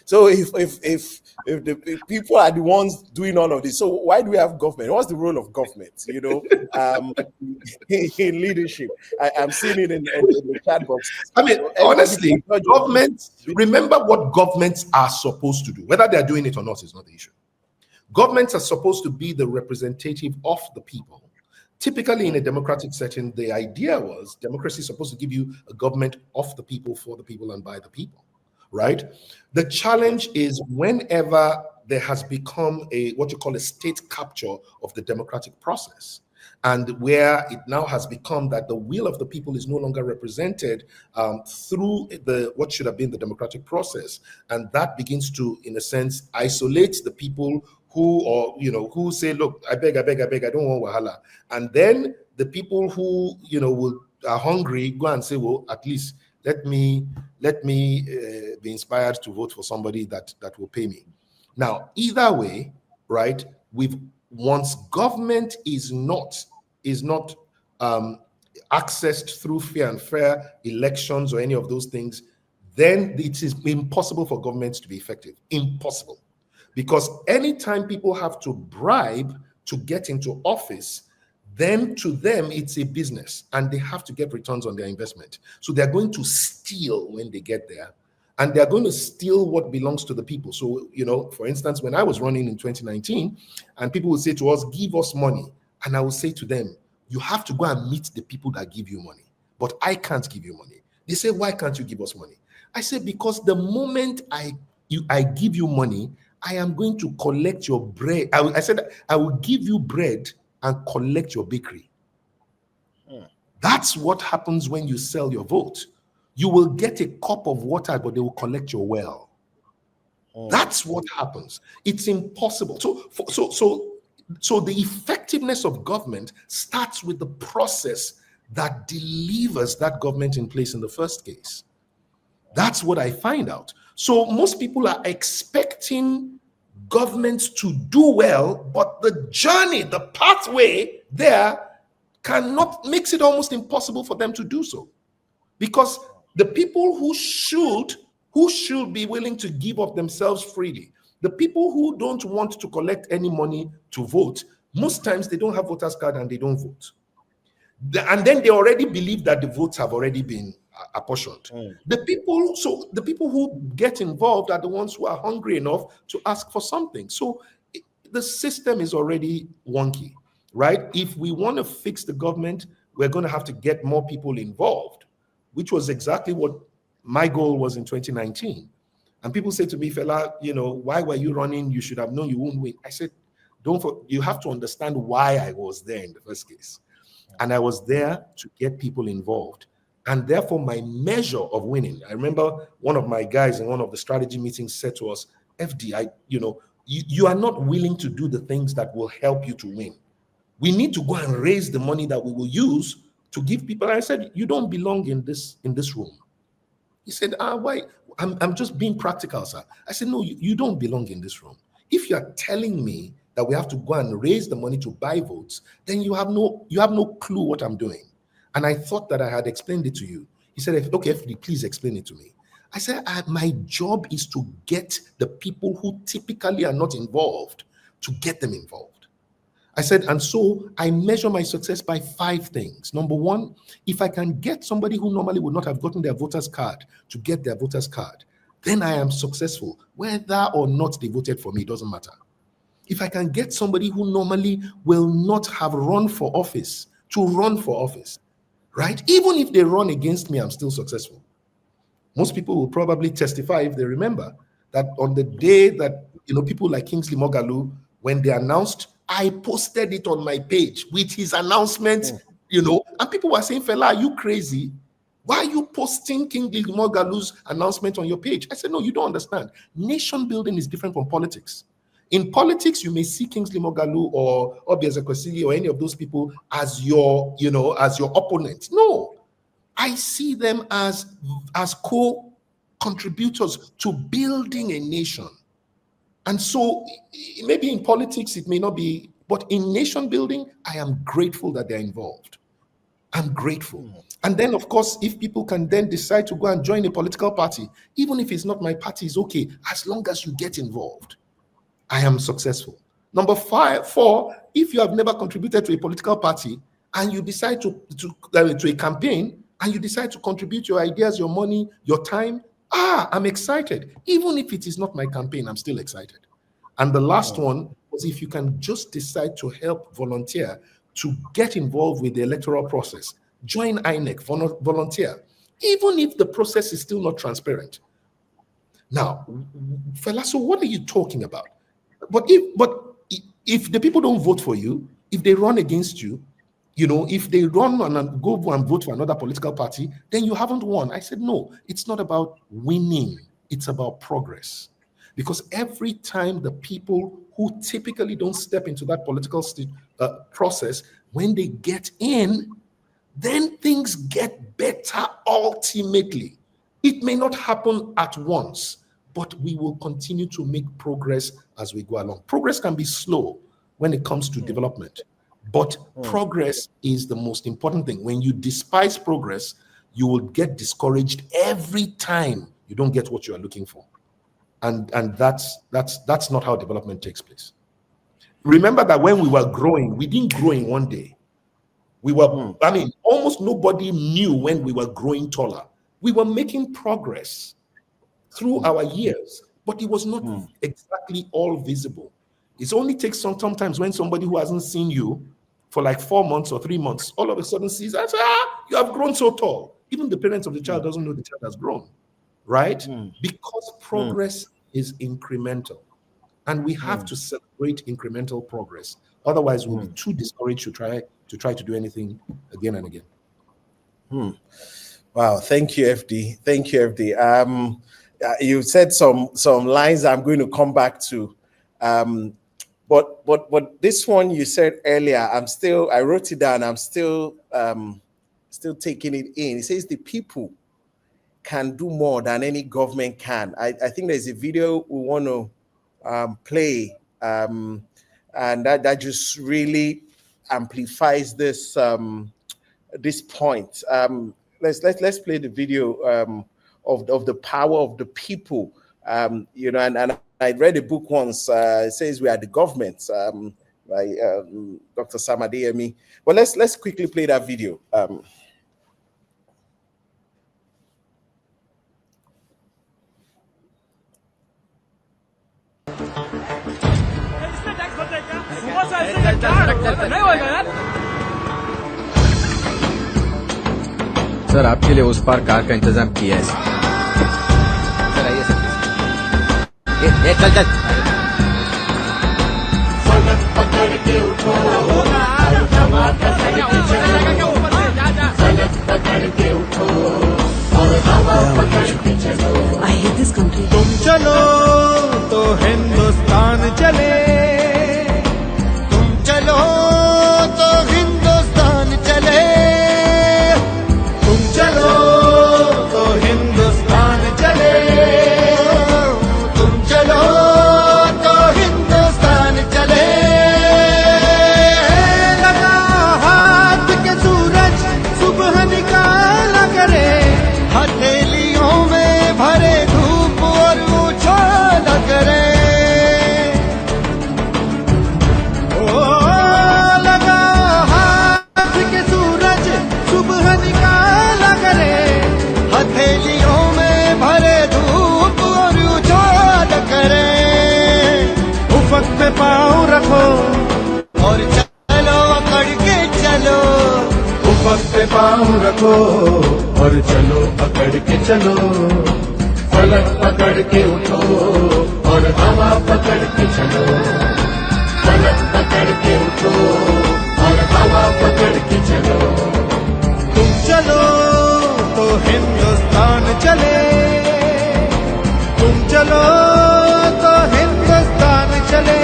So if the people are the ones doing all of this, so why do we have government? What's the role of government? In leadership, I'm seeing it in the chat box. I mean, honestly, governments, remember what governments are supposed to do. Whether they're doing it or not is not the issue. Governments are supposed to be the representative of the people. Typically, in a democratic setting, the idea was democracy is supposed to give you a government of the people, for the people, and by the people, right? The challenge is whenever there has become what you call a state capture of the democratic process. And where it now has become that the will of the people is no longer represented through what should have been the democratic process, and that begins to, in a sense, isolate the people who say, look, I beg, I don't want wahala. And then the people who are hungry go and say, well, at least let me be inspired to vote for somebody that will pay me. Now, either way, right? Once government is not accessed through fair elections or any of those things, then it is impossible for governments to be effective. Impossible. Because anytime people have to bribe to get into office, then to them it's a business and they have to get returns on their investment. So they're going to steal when they get there, and they're going to steal what belongs to the people. So, for instance, when I was running in 2019, and people would say to us, give us money. And I would say to them, you have to go and meet the people that give you money. But I can't give you money. They say, why can't you give us money? I say, because the moment I give you money, I am going to collect your bread. I said, I will give you bread and collect your bakery. That's what happens when you sell your vote. You will get a cup of water, but they will collect your well. That's what happens. It's impossible. So the effectiveness of government starts with the process that delivers that government in place in the first case. That's what I find out. So most people are expecting government to do well, but the journey, the pathway there makes it almost impossible for them to do so. Because the people who should be willing to give of themselves freely, the people who don't want to collect any money to vote, most times they don't have voters card and they don't vote. And then they already believe that the votes have already been apportioned. The people who get involved are the ones who are hungry enough to ask for something. So the system is already wonky, right? If we want to fix the government, we're going to have to get more people involved, which was exactly what my goal was in 2019. And people say to me, Fela, why were you running? You should have known you won't win. I said, you have to understand why I was there in the first case. And I was there to get people involved. And therefore, my measure of winning, I remember one of my guys in one of the strategy meetings said to us, FD, you are not willing to do the things that will help you to win. We need to go and raise the money that we will use to give people. And I said, you don't belong in this room. He said, why? I'm just being practical, sir. I said, no, you don't belong in this room. If you are telling me that we have to go and raise the money to buy votes, then you have no clue what I'm doing. And I thought that I had explained it to you. He said, okay, please explain it to me. I said, my job is to get the people who typically are not involved, to get them involved. I said, and so I measure my success by 5 things. Number 1, if I can get somebody who normally would not have gotten their voter's card to get their voter's card, then I am successful. Whether or not they voted for me, it doesn't matter. If I can get somebody who normally will not have run for office to run for office, right? Even if they run against me, I'm still successful. Most people will probably testify, if they remember, that on the day that people like Kingsley Moghalu, when they announced, I posted it on my page with his announcement, and people were saying, Fela, are you crazy? Why are you posting Kingsley Moghalu's announcement on your page? I said, no, you don't understand. Nation building is different from politics. In politics, you may see Kingsley Moghalu or Obi Ezekwesili or any of those people as your opponent. No, I see them as co-contributors to building a nation. And so maybe in politics, it may not be, but in nation building, I am grateful that they're involved. I'm grateful. And then, of course, if people can then decide to go and join a political party, even if it's not my party, it's okay, as long as you get involved. I am successful. Number 4, if you have never contributed to a political party and you decide to a campaign and you decide to contribute your ideas, your money, your time, I'm excited. Even if it is not my campaign, I'm still excited. And the last one was if you can just decide to help volunteer to get involved with the electoral process, join INEC, volunteer, even if the process is still not transparent. Now, Fela, so what are you talking about? But if the people don't vote for you, if they run against you, if they run and go and vote for another political party, then you haven't won. I said, no, it's not about winning. It's about progress. Because every time the people who typically don't step into that political process, when they get in, then things get better ultimately. It may not happen at once, but we will continue to make progress as we go along. Progress can be slow when it comes to development, but progress is the most important thing. When you despise progress, you will get discouraged every time you don't get what you are looking for. And that's not how development takes place. Remember that when we were growing, we didn't grow in one day. We were, almost nobody knew when we were growing taller. We were making progress through our years, but it was not exactly all visible. It only takes sometimes when somebody who hasn't seen you for like 4 months or 3 months, all of a sudden sees, I say, you have grown so tall. Even the parents of the child doesn't know the child has grown, right? Because progress is incremental. And we have to celebrate incremental progress. Otherwise, we'll be too discouraged to try to do anything again and again. Wow, thank you, FD. Thank you, FD. You said some lines I'm going to come back to. But this one you said earlier, I wrote it down, I'm still taking it in. It says the people can do more than any government can. I think there's a video we want to play, and that just really amplifies this this point. Let's play the video of the power of the people. And I read a book once. It says we are the government, by Dr. Samadeyemi. But let's quickly play that video. Sir आपके लिए उस पार car का इंतजाम किया है sir आइए sir चल चल I hate this country. तुम चलो तो हिंदुस्तान चले तुम चलो तो हिंदुस्तान चले तुम चलो तो हिंदुस्तान चले तुम चलो तो हिंदुस्तान चले लगा हाथ के सूरज सुबह निकाला करे हथेलियों में भरे धूप और उछाला करे ओ लगा हाथ के सूरज सुबह निकाला करे हथेलियों में भरे धूप और उछाला करे उफक पे पाँव रखो और चलो अकड़ के चलो उफक पे पाँव रखो और चलो पकड़ के चलो फलक पकड़ के उठो और हवा पकड़ के चलो फलक पकड़ के उठो और हवा पकड़ के चलो तुम चलो तो हिंदुस्तान चले तुम चलो तो हिंदुस्तान चले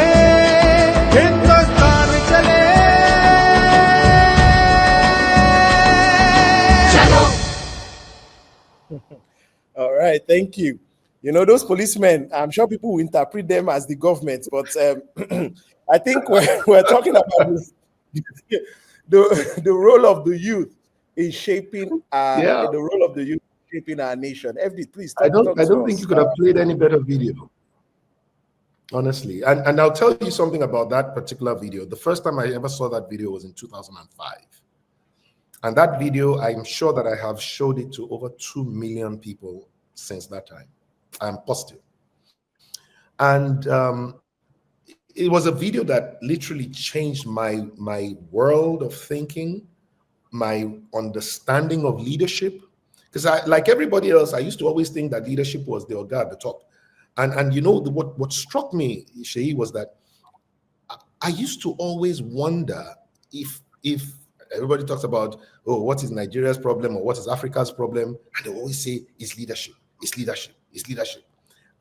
हिंदुस्तान चले चलो All right, thank you. Those policemen, I'm sure people will interpret them as the government, but I think we're talking about this, the role of the youth in shaping the role of the youth in shaping our nation. FD, please. I don't think you could have played any better video, honestly. And I'll tell you something about that particular video. The first time I ever saw that video was in 2005. And that video, I'm sure that I have showed it to over 2 million people since that time. I'm positive. And it was a video that literally changed my world of thinking, my understanding of leadership. Because like everybody else, I used to always think that leadership was the Oga at the top. And what struck me, Sheyi, was that I used to always wonder if Everybody talks about, oh, what is Nigeria's problem or what is Africa's problem? And they always say it's leadership, it's leadership, it's leadership.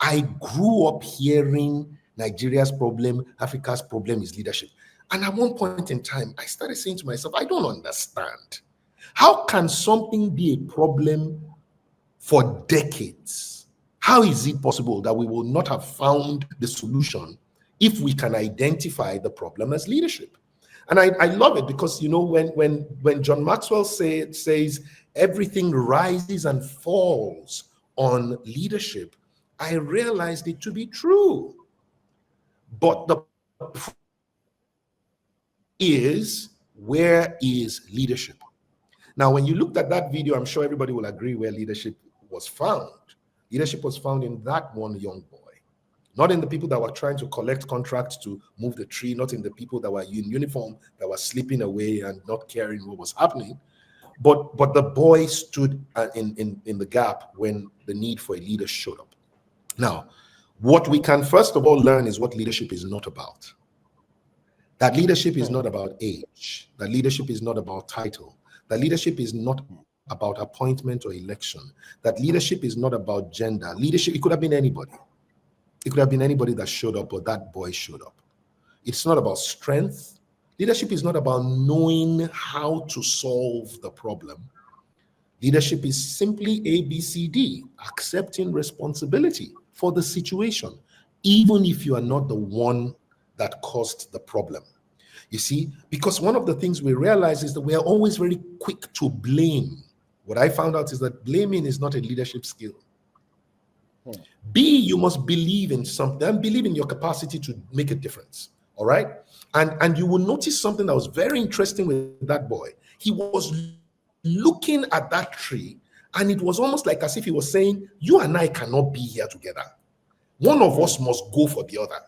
I grew up hearing Nigeria's problem, Africa's problem is leadership. And at one point in time, I started saying to myself, I don't understand. How can something be a problem for decades? How is it possible that we will not have found the solution if we can identify the problem as leadership? And I love it because, you know, when John Maxwell says everything rises and falls on leadership, I realized it to be true. But the is, where is leadership? Now, when you looked at that video, I'm sure everybody will agree where leadership was found. Leadership was found in that one young boy, not in the people that were trying to collect contracts to move the tree, not in the people that were in uniform, that were sleeping away and not caring what was happening. But the boy stood in the gap when the need for a leader showed up. Now, what we can first of all learn is what leadership is not about. That leadership is not about age. That leadership is not about title. That leadership is not about appointment or election. That leadership is not about gender. Leadership, it could have been anybody. It could have been anybody that showed up or that boy showed up. It's not about strength. Leadership is not about knowing how to solve the problem. Leadership is simply ABCD, accepting responsibility for the situation, even if you are not the one that caused the problem. You see, because one of the things we realize is that we are always very quick to blame. What I found out is that blaming is not a leadership skill. B, you must believe in something and believe in your capacity to make a difference. All right. And you will notice something that was very interesting with that boy. He was looking at that tree, and it was almost like as if he was saying, you and I cannot be here together. One of us must go for the other.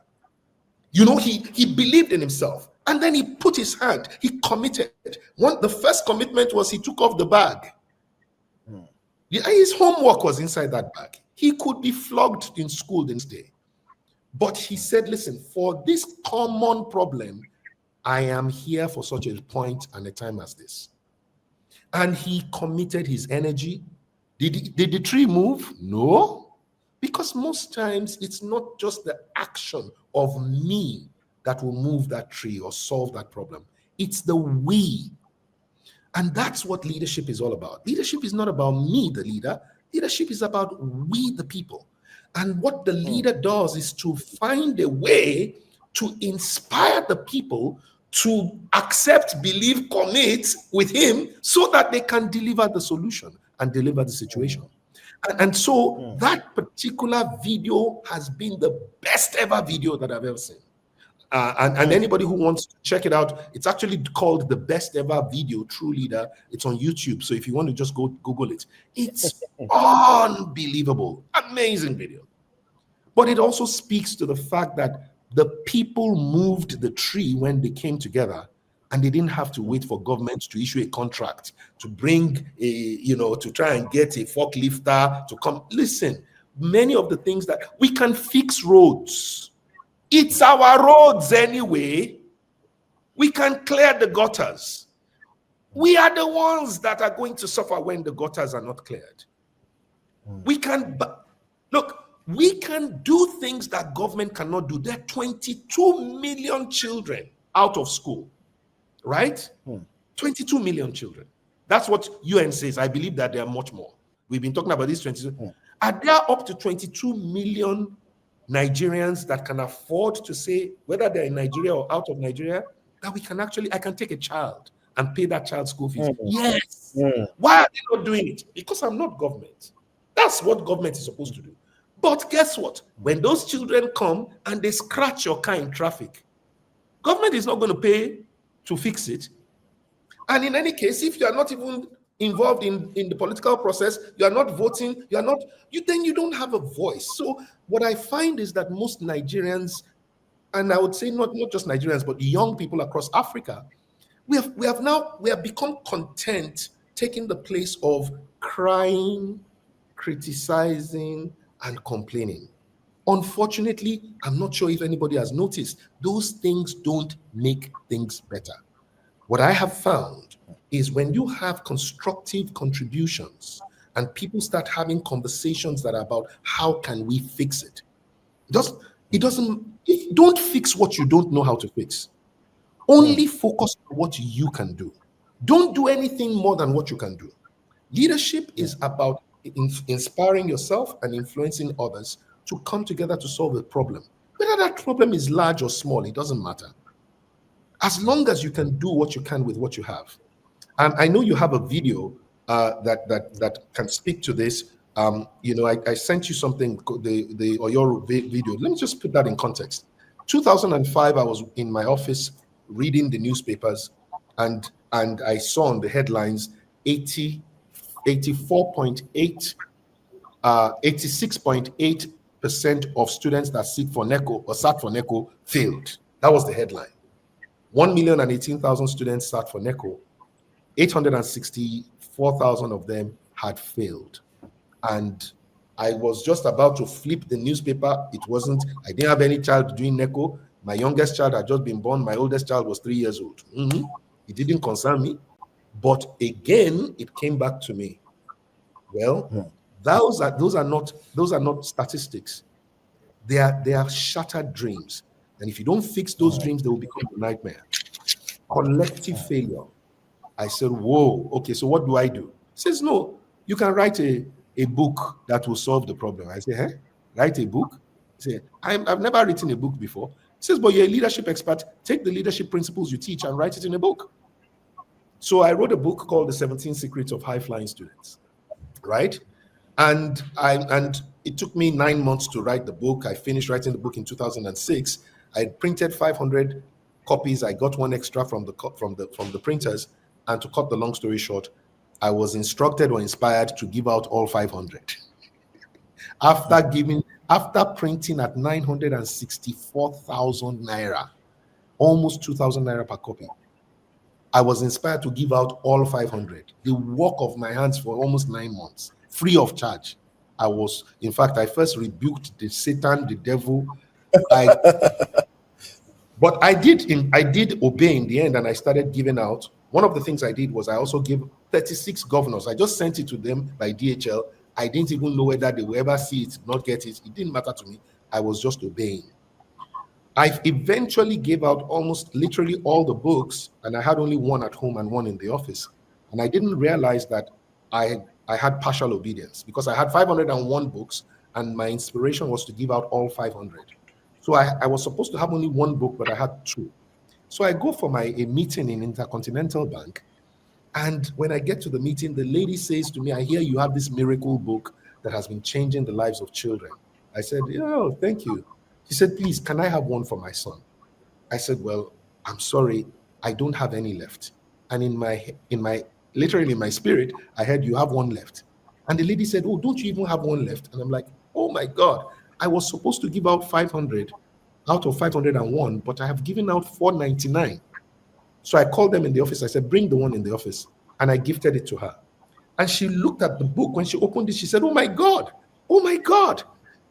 You know, he believed in himself, and then he put his hand, he committed. The first commitment was he took off the bag. His homework was inside that bag. He could be flogged in school this day. But he said, listen, for this common problem, I am here for such a point and a time as this. And he committed his energy. Did the tree move? No. Because most times it's not just the action of me that will move that tree or solve that problem. It's the we. And that's what leadership is all about. Leadership is not about me, the leader. Leadership is about we, the people. And what the leader does is to find a way to inspire the people to accept, believe, commit with him so that they can deliver the solution and deliver the situation. And so that particular video has been the best ever video that I've ever seen. And anybody who wants to check it out, it's actually called the best ever video, True Leader. It's on YouTube. So if you want to just go Google it, it's unbelievable, amazing video. But it also speaks to the fact that the people moved the tree when they came together, and they didn't have to wait for government to issue a contract to bring to try and get a forklifter to come. Listen, many of the things that we can fix roads. It's our roads anyway. We can clear the gutters. We are the ones that are going to suffer when the gutters are not cleared. We can do things that government cannot do. There are 22 million children out of school, right? 22 million children. That's what UN says. I believe that there are much more. We've been talking about these 22. Are there up to 22 million Nigerians that can afford to say, whether they're in Nigeria or out of Nigeria, that I can take a child and pay that child's school fees? Yes. Why are they not doing it? Because I'm not government. That's what government is supposed to do. But guess what? When those children come and they scratch your car in traffic, government is not going to pay to fix it. And in any case, if you are not even involved in the political process, you are not voting, then you don't have a voice. So what I find is that most Nigerians, and I would say not just Nigerians, but young people across Africa, we have become content taking the place of crying, criticizing, and complaining. Unfortunately, I'm not sure if anybody has noticed, those things don't make things better. What I have found is when you have constructive contributions and people start having conversations that are about how can we fix it. Don't fix what you don't know how to fix. Only focus on what you can do. Don't do anything more than what you can do. Leadership is about inspiring yourself and influencing others to come together to solve a problem. Whether that problem is large or small, it doesn't matter. As long as you can do what you can with what you have. And I know you have a video that can speak to this. I sent you something, your video. Let me just put that in context. 2005, I was in my office reading the newspapers, and I saw on the headlines 84.8, 86.8% of students that sat for NECO failed. That was the headline. 1,018,000 students sat for NECO. 864,000 of them had failed. And I was just about to flip the newspaper. I didn't have any child doing NECO. My youngest child had just been born. My oldest child was 3 years old. It didn't concern me. But again, it came back to me. Well, those are not statistics. They are shattered dreams. And if you don't fix those dreams, they will become a nightmare. Collective failure. I said, whoa, okay, so what do I do? He says, no, you can write a book that will solve the problem. I say, write a book? He said, I've never written a book before. He says, but you're a leadership expert. Take the leadership principles you teach and write it in a book. So I wrote a book called The 17 Secrets of High Flying Students, right? And it took me 9 months to write the book. I finished writing the book in 2006. I printed 500 copies. I got one extra from the printers. And to cut the long story short, I was instructed or inspired to give out all 500. After printing at 964,000 naira, almost 2,000 naira per copy, I was inspired to give out all 500. The work of my hands for almost 9 months, free of charge. I first rebuked the Satan, the devil. But I did obey in the end, and I started giving out. One of the things I did was I also gave 36 governors. I just sent it to them by DHL. I didn't even know whether they will ever see it, not get it. It didn't matter to me. I was just obeying. I eventually gave out almost literally all the books, and I had only one at home and one in the office. And I didn't realize that I had partial obedience because I had 501 books, and my inspiration was to give out all 500. So I was supposed to have only one book, but I had two. So I go for a meeting in Intercontinental Bank. And when I get to the meeting, the lady says to me, I hear you have this miracle book that has been changing the lives of children. I said, oh, thank you. She said, please, can I have one for my son? I said, well, I'm sorry, I don't have any left. And literally in my spirit, I heard you have one left. And the lady said, oh, don't you even have one left? And I'm like, oh my God, I was supposed to give out 500 out of 501, but I have given out 499. So I called them in the office. I said, bring the one in the office. And I gifted it to her. And she looked at the book. When she opened it, she said, oh my God,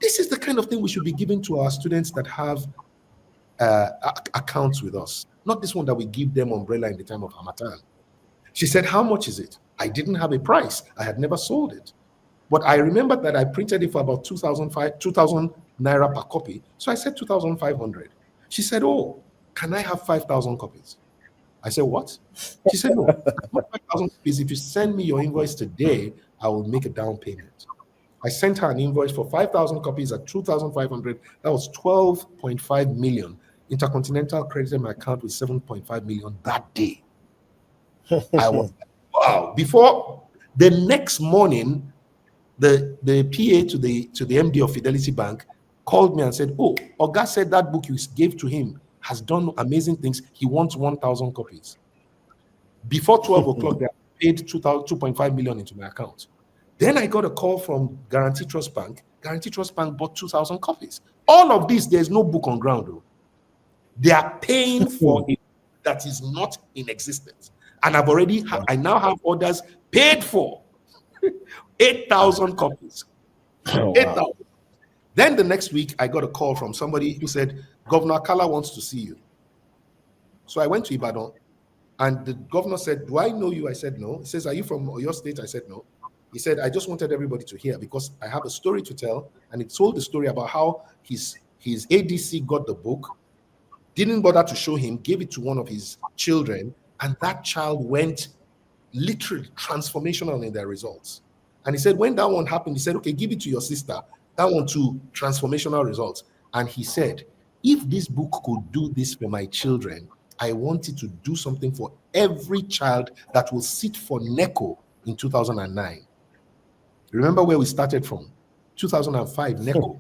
this is the kind of thing we should be giving to our students that have accounts with us. Not this one that we give them umbrella in the time of Harmattan. She said, how much is it? I didn't have a price. I had never sold it. But I remember that I printed it for about 2,000 naira per copy. So I said 2,500. She said, oh, can I have 5,000 copies? I said, what? She said, no, 5,000 copies. If you send me your invoice today, I will make a down payment. I sent her an invoice for 5,000 copies at 2,500. That was 12.5 million. Intercontinental credited my account with 7.5 million that day. I was like, wow. Before the next morning, the PA to the MD of Fidelity Bank called me and said, oh, Oga said that book you gave to him has done amazing things. He wants 1,000 copies. Before 12 o'clock, they paid 2.5 million into my account. Then I got a call from Guarantee Trust Bank. Guarantee Trust Bank bought 2,000 copies. All of this, there's no book on ground, though. They are paying for it that is not in existence. And I now have orders paid for 8,000 copies. Oh, wow. 8,000. Then the next week, I got a call from somebody who said, Governor Akala wants to see you. So I went to Ibadan. And the governor said, "Do I know you?" I said, "No." He says, "Are you from your state?" I said, "No." He said, "I just wanted everybody to hear because I have a story to tell." And he told the story about how his ADC got the book, didn't bother to show him, gave it to one of his children, and that child went literally transformational in their results. And he said, when that one happened, he said, "Okay, give it to your sister. That one too, transformational results." And he said, "If this book could do this for my children, I want it to do something for every child that will sit for NECO in 2009. Remember where we started from? 2005 NECO,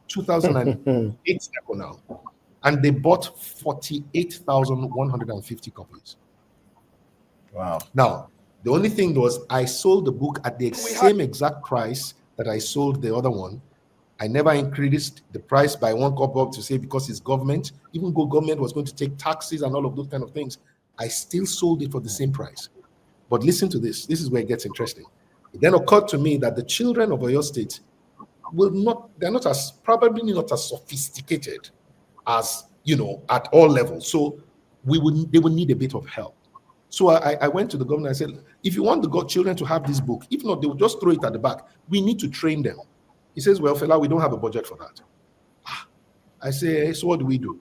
2008 NECO now. And they bought 48,150 copies. Wow. Now, the only thing was I sold the book at the same exact price that I sold the other one. I never increased the price by one up to say because it's government, even though government was going to take taxes and all of those kind of things, I still sold it for the same price. But listen to this. This is where it gets interesting. It then occurred to me that the children of Oyo State they're not as, probably not as sophisticated as, at all levels. So they would need a bit of help. So I went to the governor. I said, if you want the children to have this book, if not, they will just throw it at the back. We need to train them. He says, "Well, Fela, we don't have a budget for that." I say, "So what do we do?"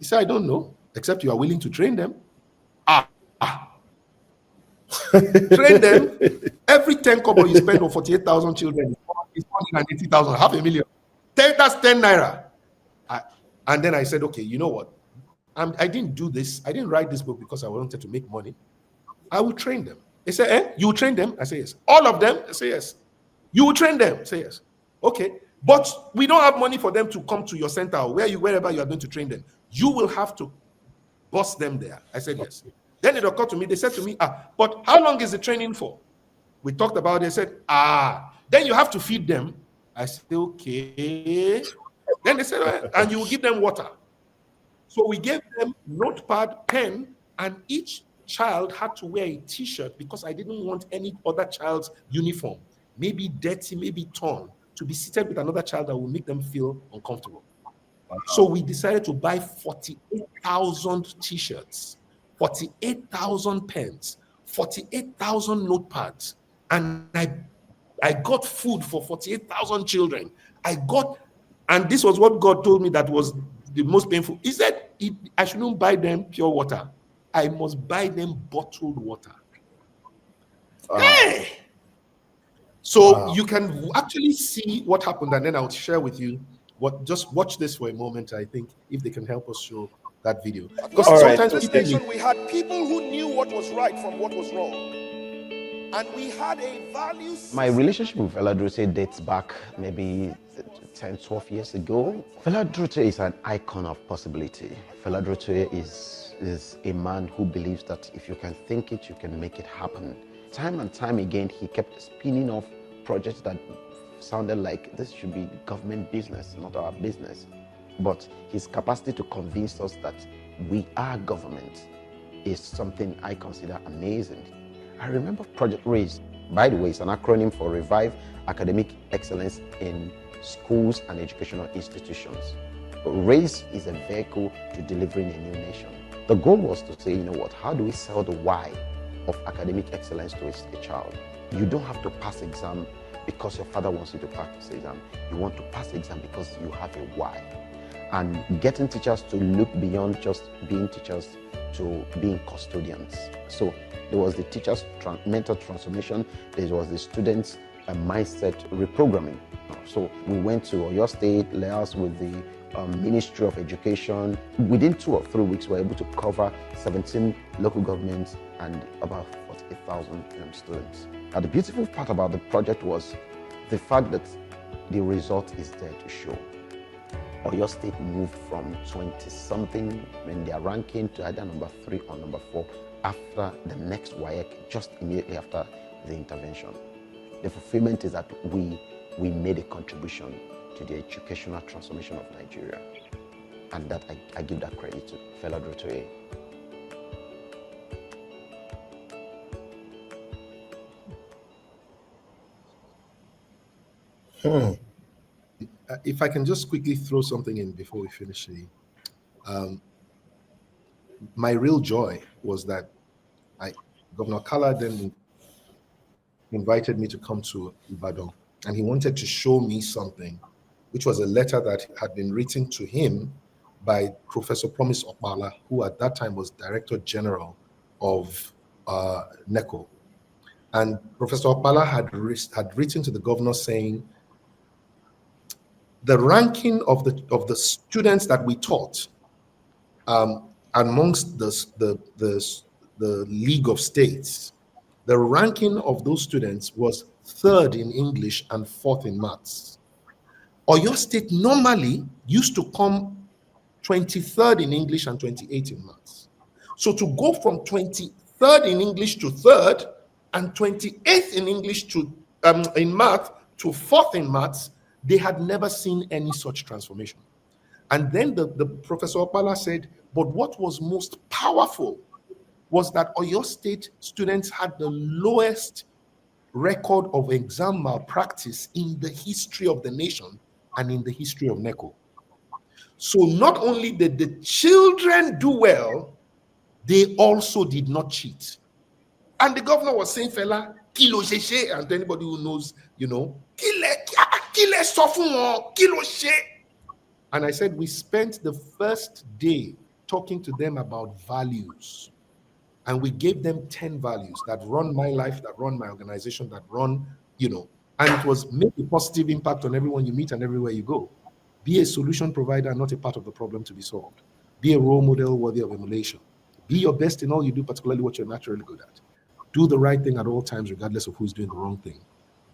He said, "I don't know, except you are willing to train them." Train them. Every 10 kobo you spend on 48,000 children is 180,000, half a million. That's 10 naira. And then I said, "Okay, you know what? I didn't do this. I didn't write this book because I wanted to make money. I will train them." They said, "You will train them?" I say, "Yes." "All of them?" I say, "Yes." "You will train them?" I say, "Yes." "Okay, but we don't have money for them to come to your center or wherever you are going to train them. You will have to bus them there." I said, "Yes." Then it occurred to me, they said to me, "But how long is the training for?" We talked about it. They said, "Then you have to feed them." I said, "Okay." Then they said, "And you will give them water." So we gave them notepad, pen, and each child had to wear a t-shirt because I didn't want any other child's uniform, maybe dirty, maybe torn, to be seated with another child that will make them feel uncomfortable. So we decided to buy 48,000 t-shirts, 48,000 pens, 48,000 notepads, and I got food for 48,000 children. And this was what God told me that was the most painful. He said I shouldn't buy them pure water. I must buy them bottled water. Hey! So you can actually see what happened, and then I'll share with you just watch this for a moment. I think if they can help us show that video. Because sometimes people we had people who knew what was right from what was wrong. And we had a value system. My relationship with Fela Durotoye dates back maybe 10, 12 years ago. Fela Durotoye is an icon of possibility. Fela Durotoye is a man who believes that if you can think it, you can make it happen. Time and time again, he kept spinning off projects that sounded like this should be government business, not our business. But his capacity to convince us that we are government is something I consider amazing. I remember Project RAISE. By the way, it's an acronym for Revive Academic Excellence in Schools and Educational Institutions. RAISE is a vehicle to delivering a new nation. The goal was to say, how do we sell the why of academic excellence to a child? You don't have to pass exam because your father wants you to pass exam. You want to pass exam because you have a why. And getting teachers to look beyond just being teachers to being custodians. So there was the teachers' mental transformation, there was the students' mindset reprogramming. So we went to Oyo State, Laos with the Ministry of Education. Within 2 or 3 weeks, we were able to cover 17 local governments and about 48,000 students. Now, the beautiful part about the project was the fact that the result is there to show. Oyo State moved from 20-something in their ranking to either number 3 or number 4 after the next WAEC, just immediately after the intervention. The fulfillment is that we made a contribution to the educational transformation of Nigeria. And that I give that credit to Fela Durotoye. If I can just quickly throw something in before we finish, my real joy was that Governor Kala then invited me to come to Ibadan, and he wanted to show me something, which was a letter that had been written to him by Professor Promise Okpala, who at that time was Director General of NECO. And Professor Okpala had written to the governor saying, the ranking of the students that we taught amongst the League of States, the ranking of those students was 3rd in English and 4th in maths. Oyo State normally used to come 23rd in English and 28th in maths. So to go from 23rd in English to 3rd and 28th in English to in math to 4th in maths, they had never seen any such transformation. And then the Professor Opala said, but what was most powerful was that Oyo State students had the lowest record of exam malpractice in the history of the nation and in the history of NECO. So not only did the children do well, they also did not cheat. And the governor was saying, Fela, kilo sheshe, and anybody who knows, kile sofun, kilo she. And I said, we spent the first day talking to them about values. And we gave them 10 values that run my life, that run my organization, that run, and it was make a positive impact on everyone you meet and everywhere you go. Be a solution provider, not a part of the problem to be solved. Be a role model worthy of emulation. Be your best in all you do, particularly what you're naturally good at. Do the right thing at all times, regardless of who's doing the wrong thing.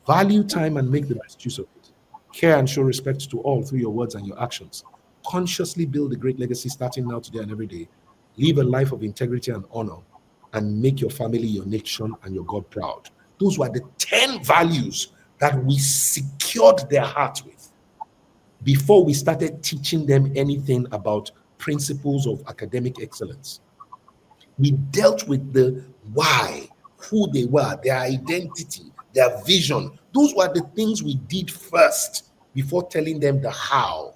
Value time and make the best use of it. Care and show respect to all through your words and your actions. Consciously build a great legacy starting now, today, and every day. Live a life of integrity and honor, and make your family, your nation, and your God proud. Those were the 10 values that we secured their hearts with before we started teaching them anything about principles of academic excellence. We dealt with the why, who they were, their identity, their vision. Those were the things we did first before telling them the how.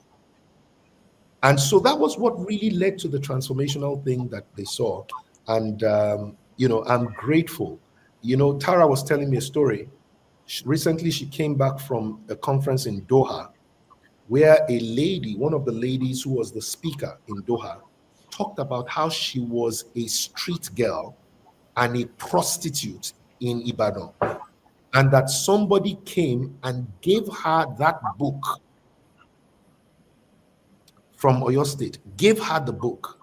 And so that was what really led to the transformational thing that they saw. And, I'm grateful. Tara was telling me a story. Recently, she came back from a conference in Doha where a lady, one of the ladies who was the speaker in Doha, talked about how she was a street girl and a prostitute in Ibadan. And that somebody came and gave her that book from Oyo State, gave her the book.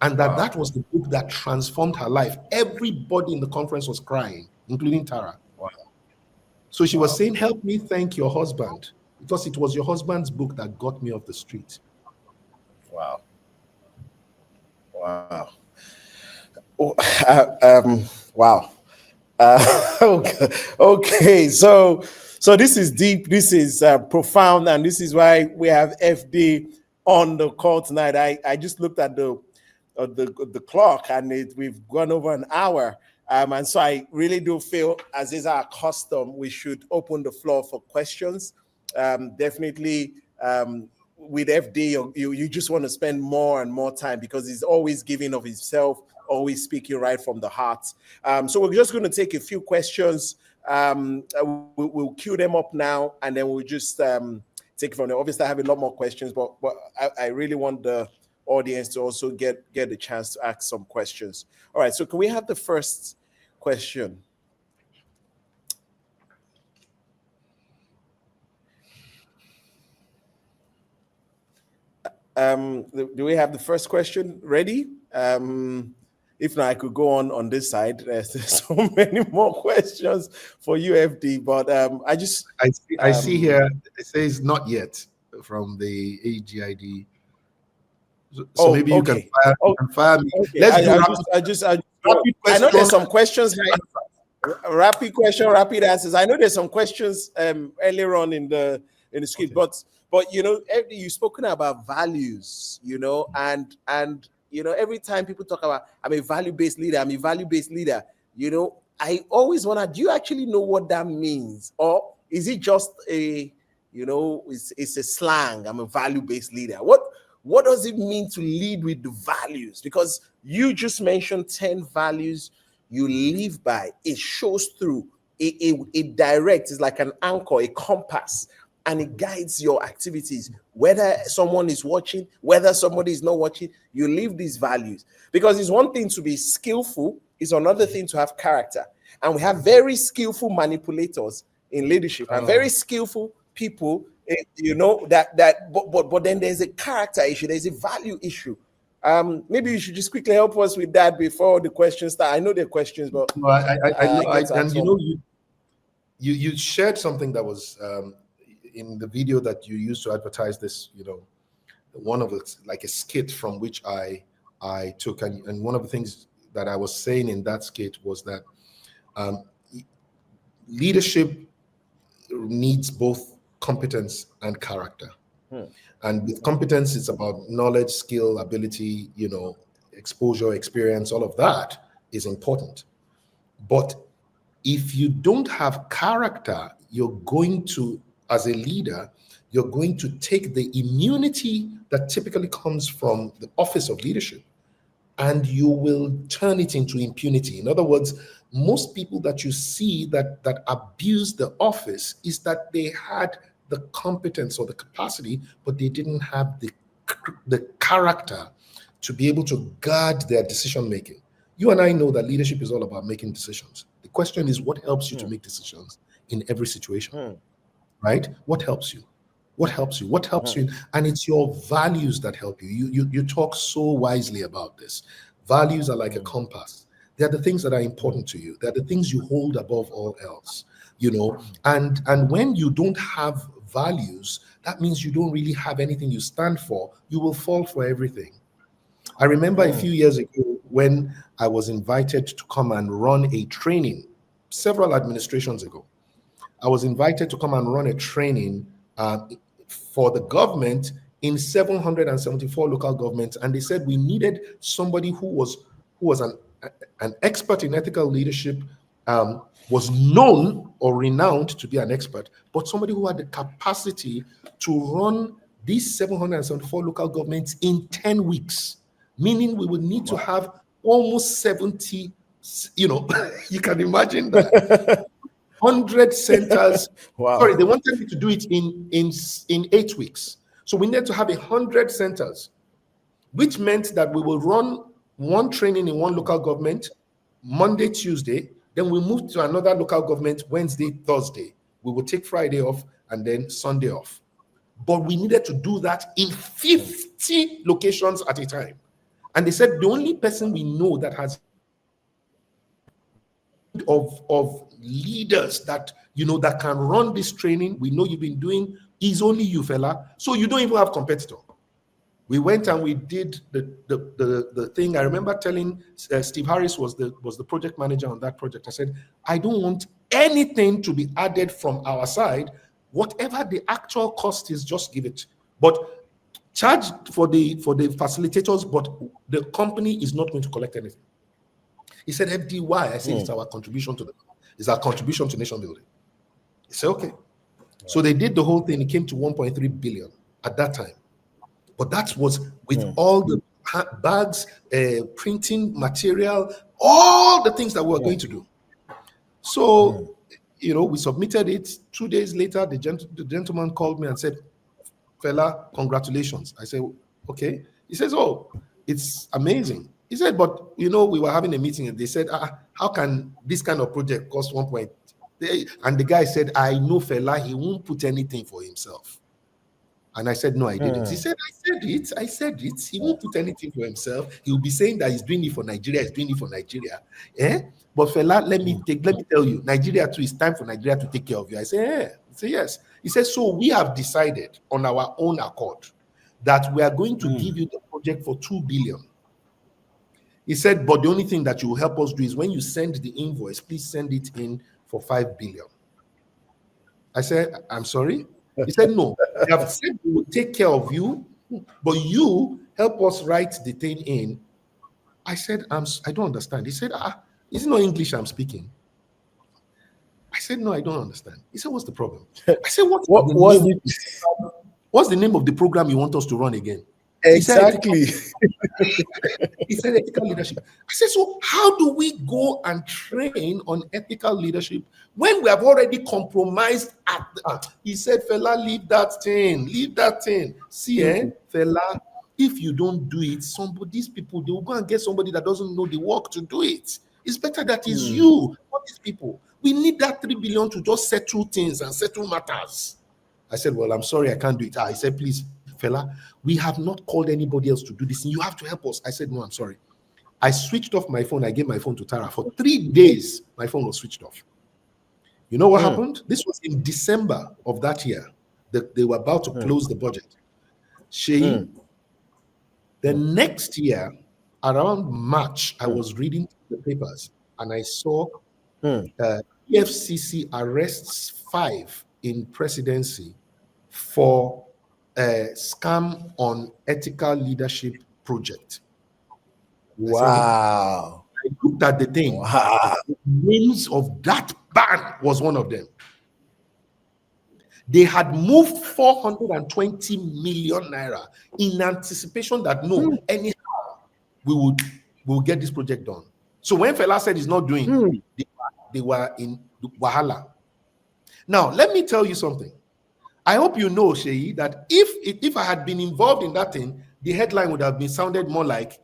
And that was the book that transformed her life. Everybody in the conference was crying, including Tara. Wow. So she was saying, help me thank your husband, because it was your husband's book that got me off the street. Wow. Wow. Oh, wow. Okay. So this is deep. This is profound, and this is why we have FD on the call tonight. I just looked at the clock, and we've gone over an hour. And so I really do feel, as is our custom, we should open the floor for questions. Definitely, with FD, you just want to spend more and more time, because he's always giving of himself, always speaking right from the heart. So we're just going to take a few questions. We'll queue them up now, and then we'll just take it from there. Obviously, I have a lot more questions, but I really want the audience to also get a chance to ask some questions. All right, so can we have the first question? Do we have the first question ready? If not, I could go on this side. There's so many more questions for you, FD, but I see here, it says not yet from the AGID. So maybe you can fire me. Okay. Let's do rapid I know there's some questions. Rapid question, rapid answers. I know there's some questions earlier on in the script, but you've spoken about values, and every time people talk about I'm a value-based leader, I always wonder, do you actually know what that means, or is it just a it's a slang? I'm a value-based leader. what does it mean to lead with the values? Because you just mentioned 10 values you live by. It shows through, it directs, it's like an anchor, a compass, and it guides your activities. Whether someone is watching, whether somebody is not watching, you live these values. Because it's one thing to be skillful, it's another thing to have character. And we have very skillful manipulators in leadership and very skillful people, but then there's a character issue, there's a value issue. Maybe you should just quickly help us with that before the questions start. I know there are questions, but No, I get to and ask you know, some. you shared something that was in the video that you used to advertise this, one of it's like a skit from which I took, and one of the things that I was saying in that skit was that leadership needs both competence and character. And with competence, it's about knowledge, skill, ability, exposure, experience, all of that is important. But if you don't have character, you're going to, as a leader, you're going to take the immunity that typically comes from the office of leadership and you will turn it into impunity. In other words, most people that you see that abuse the office is that they had the competence or the capacity, but they didn't have the character to be able to guard their decision making. You and I know that leadership is all about making decisions. The question is, what helps you to make decisions in every situation, right? What helps you? What helps you? What helps you? And it's your values that help you. You talk so wisely about this. Values are like a compass. They're the things that are important to you. They're the things you hold above all else, and when you don't have values, that means you don't really have anything you stand for. You will fall for everything. I remember a few years ago when I was invited to come and run a training, several administrations ago. I was invited to come and run a training for the government in 774 local governments, and they said we needed somebody who was an expert in ethical leadership, was known or renowned to be an expert, but somebody who had the capacity to run these 774 local governments in 10 weeks, meaning we would need to have almost 70, you can imagine that. 100 centers. Wow. Sorry, they wanted me to do it in 8 weeks. So we needed to have 100 centers, which meant that we will run one training in one local government Monday, Tuesday, then we move to another local government Wednesday, Thursday. We will take Friday off and then Sunday off. But we needed to do that in 50 locations at a time. And they said the only person we know that has of leaders that that can run this training, we know you've been doing, is only you, Fela. So you don't even have competitor. We went and we did the thing. I remember telling Steve Harris was the project manager on that project. I said, I don't want anything to be added from our side. Whatever the actual cost is, just give it. But charge for the facilitators, but the company is not going to collect anything. He said, FDY. I said, it's our contribution to it's our contribution to nation building. He said, okay. So they did the whole thing. It came to 1.3 billion at that time. But that was with all the bags, printing material, all the things that we were going to do. So, we submitted it. 2 days later, the gentleman called me and said, Fela, congratulations. I said, okay. He says, oh, it's amazing. He said, but, we were having a meeting and they said, how can this kind of project cost 1 And the guy said, I know Fela, he won't put anything for himself. And I said, no, I didn't. He said, I said it. He won't put anything for himself. He'll be saying that he's doing it for Nigeria, But Fela, let me tell you, Nigeria too, it's time for Nigeria to take care of you. I said, He said, yes. He said, so we have decided on our own accord that we are going to give you the project for 2 billion. He said, but the only thing that you will help us do is when you send the invoice, please send it in for 5 billion. I said, I'm sorry? He said, no, they have said we will take care of you, but you help us write the thing in. I said, I don't understand. He said, is it not English I'm speaking? I said, no, I don't understand. He said, what's the problem? I said, what's the name of the program you want us to run again? He said, Exactly. he said ethical leadership. I said, so how do we go and train on ethical leadership when we have already compromised at he said, Fela, leave that thing, leave that thing. See, Fela, if you don't do it, these people, they will go and get somebody that doesn't know the work to do it. It's better that is you, not these people. We need that 3 billion to just settle things and settle matters. I said, well, I'm sorry, I can't do it. He said, please, Fela, we have not called anybody else to do this. You have to help us. I said, no, I'm sorry. I switched off my phone. I gave my phone to Tara. For 3 days, my phone was switched off. You know what happened? This was in December of that year. They were about to close the budget. The next year, around March, I was reading the papers and I saw EFCC arrests 5 in presidency for a scam on ethical leadership project. Wow. I looked at the thing. Wow. The names of that ban was one of them. They had moved 420 million naira in anticipation that anyhow we'll get this project done. So when Fela said he's not doing, they were in wahala. Now let me tell you something. I hope you know, Sheyi, that if I had been involved in that thing, the headline would have been sounded more like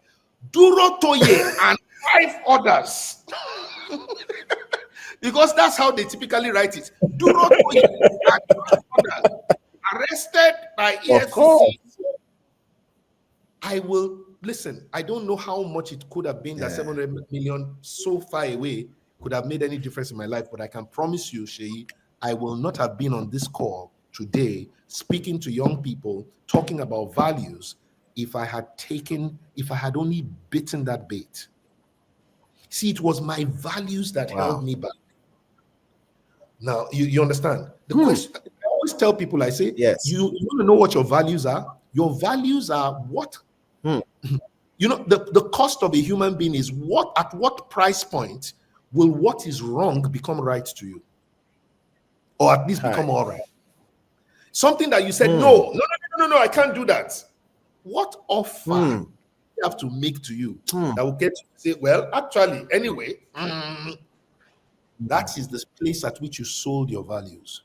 Durotoye and 5 others. Because that's how they typically write it. Durotoye and 5 others arrested by EFCC. I will listen. I don't know how much it could have been that 700 million so far away could have made any difference in my life, but I can promise you, Sheyi, I will not have been on this call today speaking to young people, talking about values, if I had only bitten that bait. See, it was my values that held me back. Now, you understand? The question, I always tell people, I say, you want to know what your values are? Your values are what? You know, the cost of a human being is at what price point will what is wrong become right to you? Or at least become all right. Something that you said, no, I can't do that. What offer you have to make to you that will get you to say, well, actually, anyway, that is the place at which you sold your values.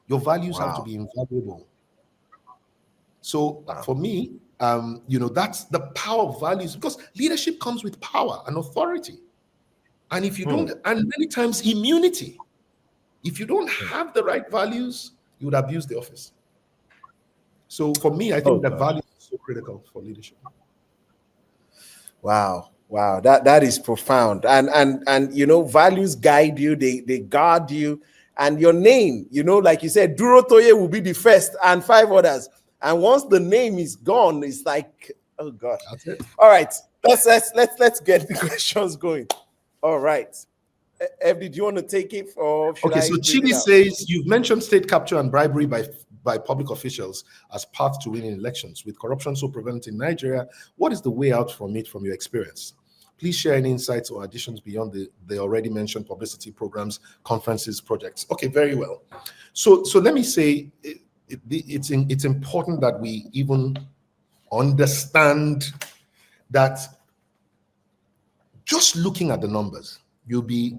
Your values have to be invaluable. So for me, that's the power of values, because leadership comes with power and authority. And if you don't, and many times immunity, if you don't have the right values, you would abuse the office. So for me, I think that value is so critical for leadership. Wow. That is profound. And values guide you, they guard you, and your name, like you said, Durotoye will be the first and 5 others. And once the name is gone, it's like, oh gosh. That's it. All right. Let's get the questions going. All right. FD, do you want to take it, or should I? So Chidi says, you've mentioned state capture and bribery by public officials as path to winning elections. With corruption so prevalent in Nigeria, what is the way out from it from your experience? Please share any insights or additions beyond the already mentioned publicity programs, conferences, projects. Okay, very well. So let me say, it's important that we even understand that just looking at the numbers, you'll be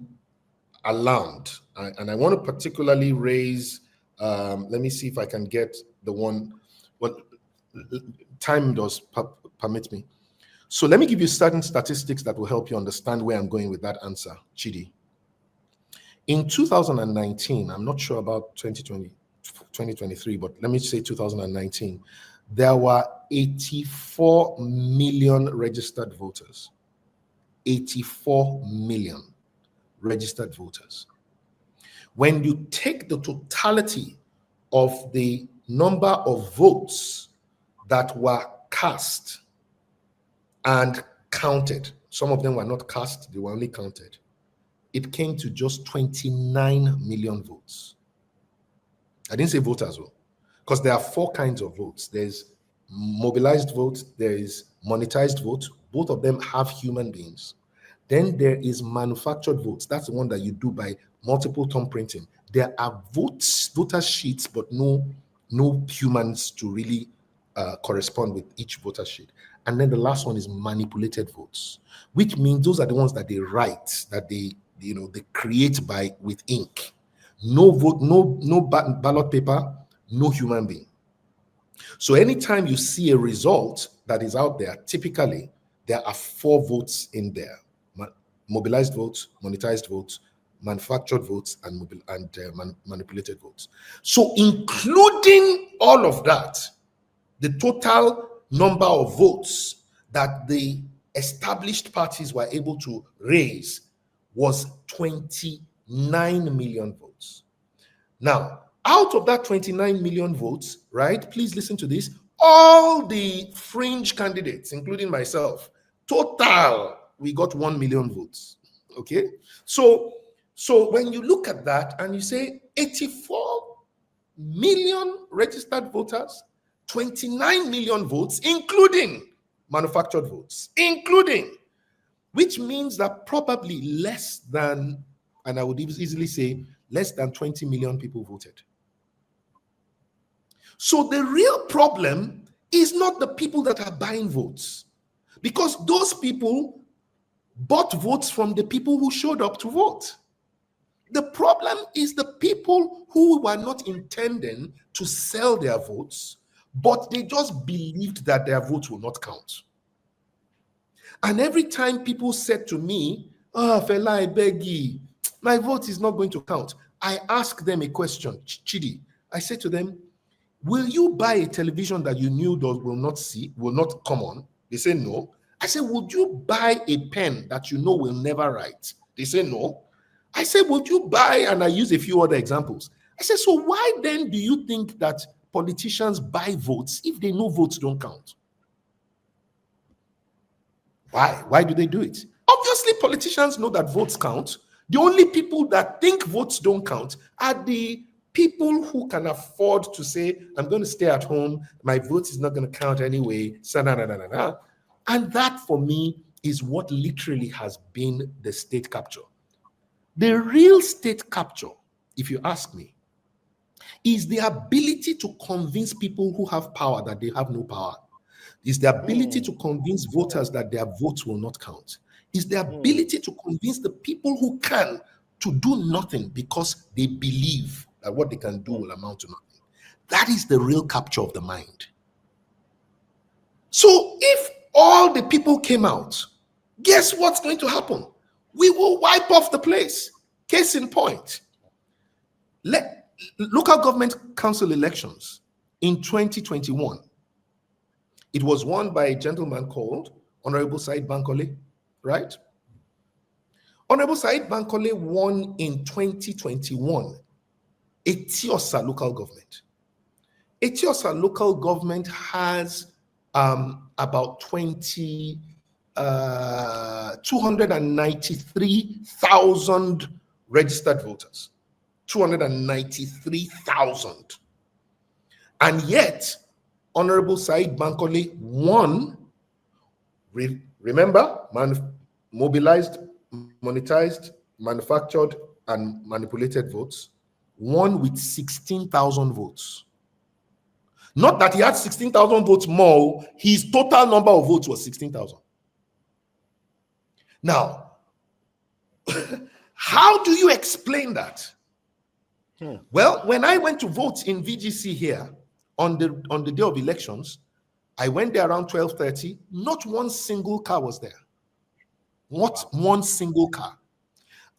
alarmed. And I want to particularly raise, let me see if I can get the one, what time does permit me. So let me give you certain statistics that will help you understand where I'm going with that answer, Chidi. In 2019, I'm not sure about 2023, but let me say 2019, there were 84 million registered voters. 84 million registered voters. When you take the totality of the number of votes that were cast and counted, some of them were not cast, they were only counted, it came to just 29 million votes. I didn't say voters, because there are 4 kinds of votes. There's mobilized vote, there is monetized vote. Both of them have human beings. Then there is manufactured votes. That's the one that you do by multiple thumb printing. There are voter sheets, but no humans to really correspond with each voter sheet. And then the last one is manipulated votes, which means those are the ones that they write, that they create with ink. No vote, no ballot paper, no human being. So anytime you see a result that is out there, typically there are 4 votes in there: mobilized votes, monetized votes, manufactured votes, and manipulated votes. So including all of that, the total number of votes that the established parties were able to raise was 29 million votes. Now, out of that 29 million votes, right, please listen to this, all the fringe candidates, including myself, total, we got 1 million votes. Okay? So when you look at that and you say 84 million registered voters, 29 million votes, including manufactured votes, which means that probably less than, and I would easily say, less than 20 million people voted. So the real problem is not the people that are buying votes, because those people bought votes from the people who showed up to vote. The problem is the people who were not intending to sell their votes, but they just believed that their votes will not count. And every time people said to me, "Oh, Fela, I beg you, my vote is not going to count," I ask them a question, Chidi. I say to them, "Will you buy a television that you knew will not come on?" They say no. I say, "Would you buy a pen that you know will never write?" They say no. I say, "Would you buy," and I use a few other examples. I say, "So why then do you think that politicians buy votes if they know votes don't count?" Why? Why do they do it? Obviously, politicians know that votes count. The only people that think votes don't count are the people who can afford to say, "I'm going to stay at home, my vote is not going to count anyway." And that, for me, is what literally has been the state capture. The real state capture, if you ask me, is the ability to convince people who have power that they have no power. Is the ability to convince voters that their votes will not count. Is the ability to convince the people who can to do nothing because they believe that what they can do will amount to nothing. That is the real capture of the mind. So if all the people came out, guess what's going to happen? We will wipe off the place. Case in point, local government council elections in 2021. It was won by a gentleman called Honorable Said Bankole, right? Honorable Said Bankole won in 2021 Etiosa local government. Etiosa local government has about 293,000 registered voters. 293,000. And yet, Honorable Said Bankole won, remember, mobilized, monetized, manufactured, and manipulated votes, won with 16,000 votes. Not that he had 16,000 votes more, his total number of votes was 16,000. Now, how do you explain that? Well, when I went to vote in VGC here on the day of elections, I went there around 12:30. Not one single car was there. Not one single car.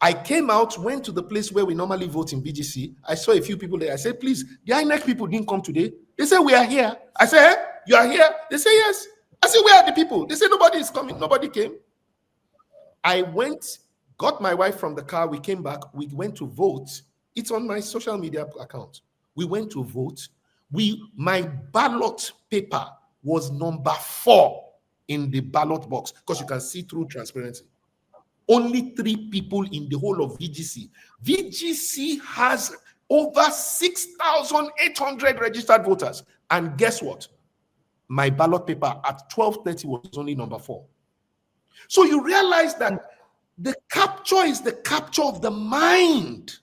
I came out, went to the place where we normally vote in VGC. I saw a few people there. I said, "Please, the INEC people didn't come today." They said, "We are here." I said, "You are here?" They say, "Yes." I said, "Where are the people?" They said, "Nobody is coming." Nobody came. I went, got my wife from the car. We came back. We went to vote. It's on my social media account. We went to vote. My ballot paper was number 4 in the ballot box because you can see through transparency. Only 3 people in the whole of VGC. VGC has over 6,800 registered voters. And guess what? My ballot paper at 12:30 was only number 4. So you realize that the capture is the capture of the mind.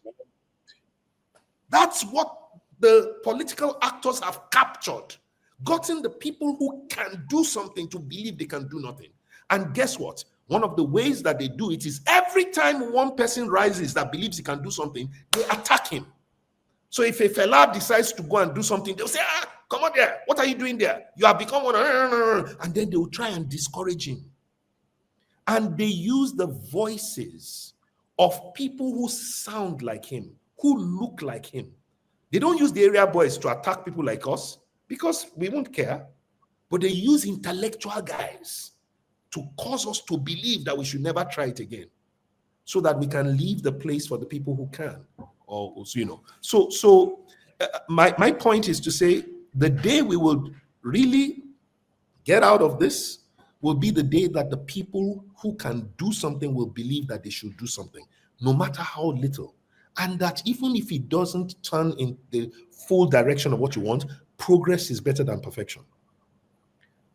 That's what the political actors have captured. gotten the people who can do something to believe they can do nothing. And guess what? One of the ways that they do it is every time one person rises that believes he can do something, they attack him. So if a fella decides to go and do something, they'll say, come on there. What are you doing there? You have become one. And then they will try and discourage him. And they use the voices of people who sound like him, who look like him. They don't use the area boys to attack people like us because we won't care. But they use intellectual guys to cause us to believe that we should never try it again, so that we can leave the place for the people who can. Or so my point is to say the day we will really get out of this will be the day that the people who can do something will believe that they should do something, no matter how little. And that even if it doesn't turn in the full direction of what you want, progress is better than perfection.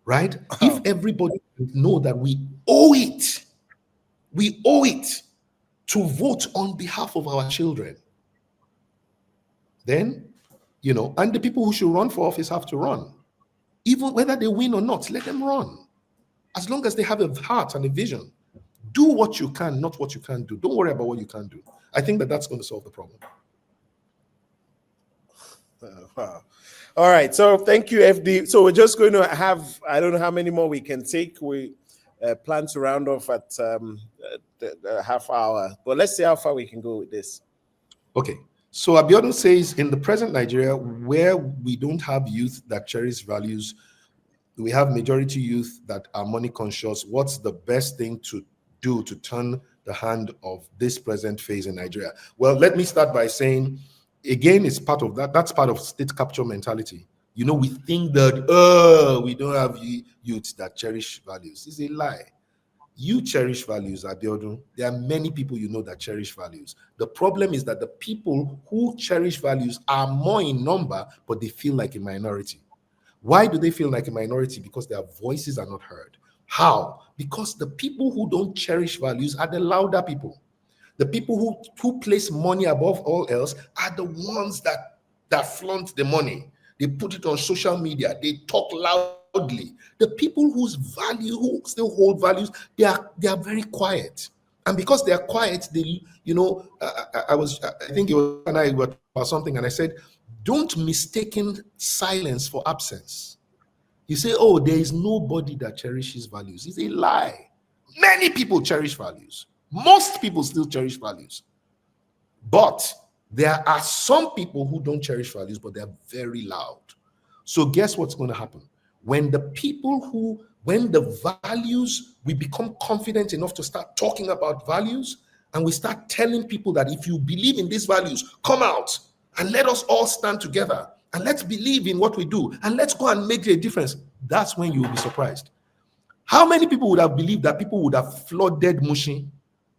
Right? If everybody know that we owe it to vote on behalf of our children, then, and the people who should run for office have to run. Even whether they win or not, let them run. As long as they have a heart and a vision, do what you can, not what you can't do. Don't worry about what you can't do. I think that that's going to solve the problem. Wow. All right. So thank you, FD. So we're just going to have, I don't know how many more we can take. We plan to round off at the half hour, but let's see how far we can go with this. Okay. So Abiodun says, in the present Nigeria, where we don't have youth that cherish values, we have majority youth that are money conscious. What's the best thing to do to turn the hand of this present phase in Nigeria? Well, let me start by saying, again, it's part of that. That's part of state capture mentality. We think that, we don't have youth that cherish values. It's a lie. You cherish values, Abiodun. There are many people that cherish values. The problem is that the people who cherish values are more in number, but they feel like a minority. Why do they feel like a minority? Because their voices are not heard. How? Because the people who don't cherish values are the louder people. The people who place money above all else are the ones that flaunt the money. They put it on social media. They talk loudly. The people who still hold values, they are very quiet. And because they are quiet, I think it was and I were talking about something, and I said, don't mistaken silence for absence. You say, there is nobody that cherishes values. It's a lie. Many people cherish values. Most people still cherish values. But there are some people who don't cherish values, but they're very loud. So guess what's going to happen? When the values, we become confident enough to start talking about values, and we start telling people that if you believe in these values, come out and let us all stand together and let's believe in what we do and let's go and make a difference. That's when you will be surprised. How many people would have believed that people would have flooded Mushin?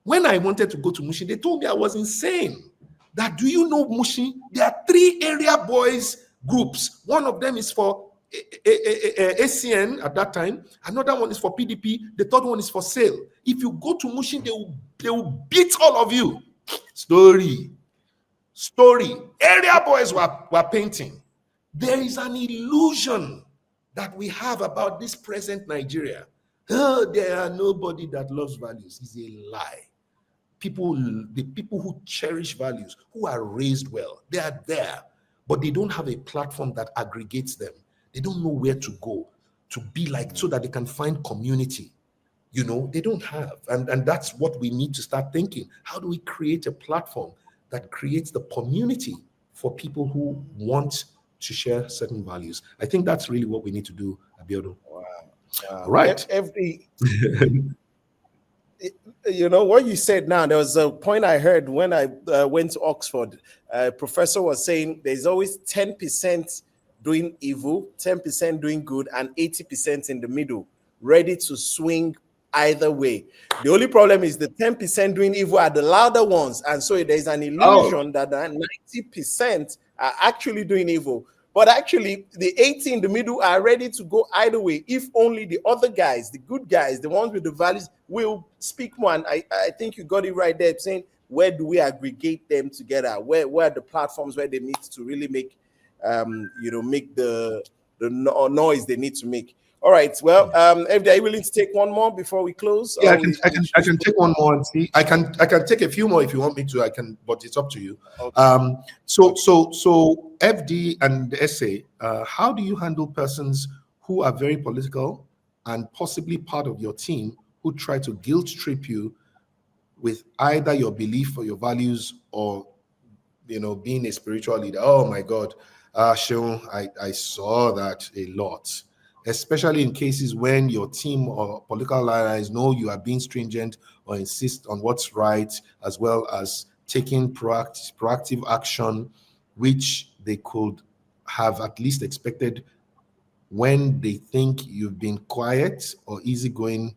When I wanted to go to Mushin, they told me I was insane. That, do you know Mushin? There are 3 area boys groups. One of them is for ACN at that time. Another one is for PDP. The third one is for SAIL. If you go to Mushin, they will beat all of you. Story. Area boys were painting. There is an illusion that we have about this present Nigeria. There are nobody that loves values. It's a lie. The people who cherish values, who are raised well, they are there, but they don't have a platform that aggregates them. They don't know where to go to be like, so that they can find community. They don't have. And that's what we need to start thinking. How do we create a platform that creates the community for people who want to share certain values? I think that's really what we need to do, Abiodun. Wow. Right. What you said now, there was a point I heard when I went to Oxford. A professor was saying there's always 10% doing evil, 10% doing good, and 80% in the middle, ready to swing either way. The only problem is the 10% doing evil are the louder ones. And so there's an illusion that the 90% are actually doing evil. But actually, the 80 in the middle are ready to go either way, if only the other guys, the good guys, the ones with the values, will speak more. And I think you got it right there, saying, where do we aggregate them together? Where are the platforms where they meet to really make, make the noise they need to make. All right. Well, if are you willing to take one more before we close? Yeah, Or I can take one more and see. I can take a few more if you want me to. I can, but it's up to you. Okay. So FD and SA, how do you handle persons who are very political and possibly part of your team who try to guilt trip you with either your belief or your values, or being a spiritual leader? Oh my God, Seun, I saw that a lot, especially in cases when your team or political allies know you are being stringent or insist on what's right, as well as taking proactive action, which they could have at least expected when they think you've been quiet or easygoing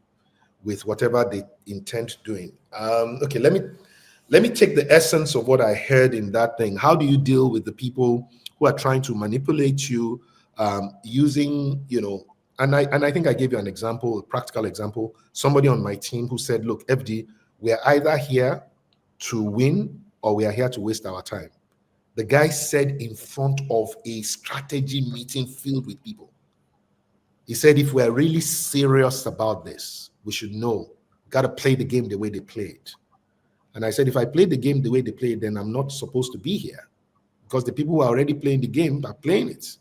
with whatever they intend doing. Okay, let me take the essence of what I heard in that thing. How do you deal with the people who are trying to manipulate you, using, and I think I gave you an example, a practical example. Somebody on my team who said, look, FD, we're either here to win or we are here to waste our time. The guy said in front of a strategy meeting filled with people. He said, if we're really serious about this, we should know, got to play the game the way they play it. And I said, if I play the game the way they play it, then I'm not supposed to be here, because the people who are already playing the game are playing it.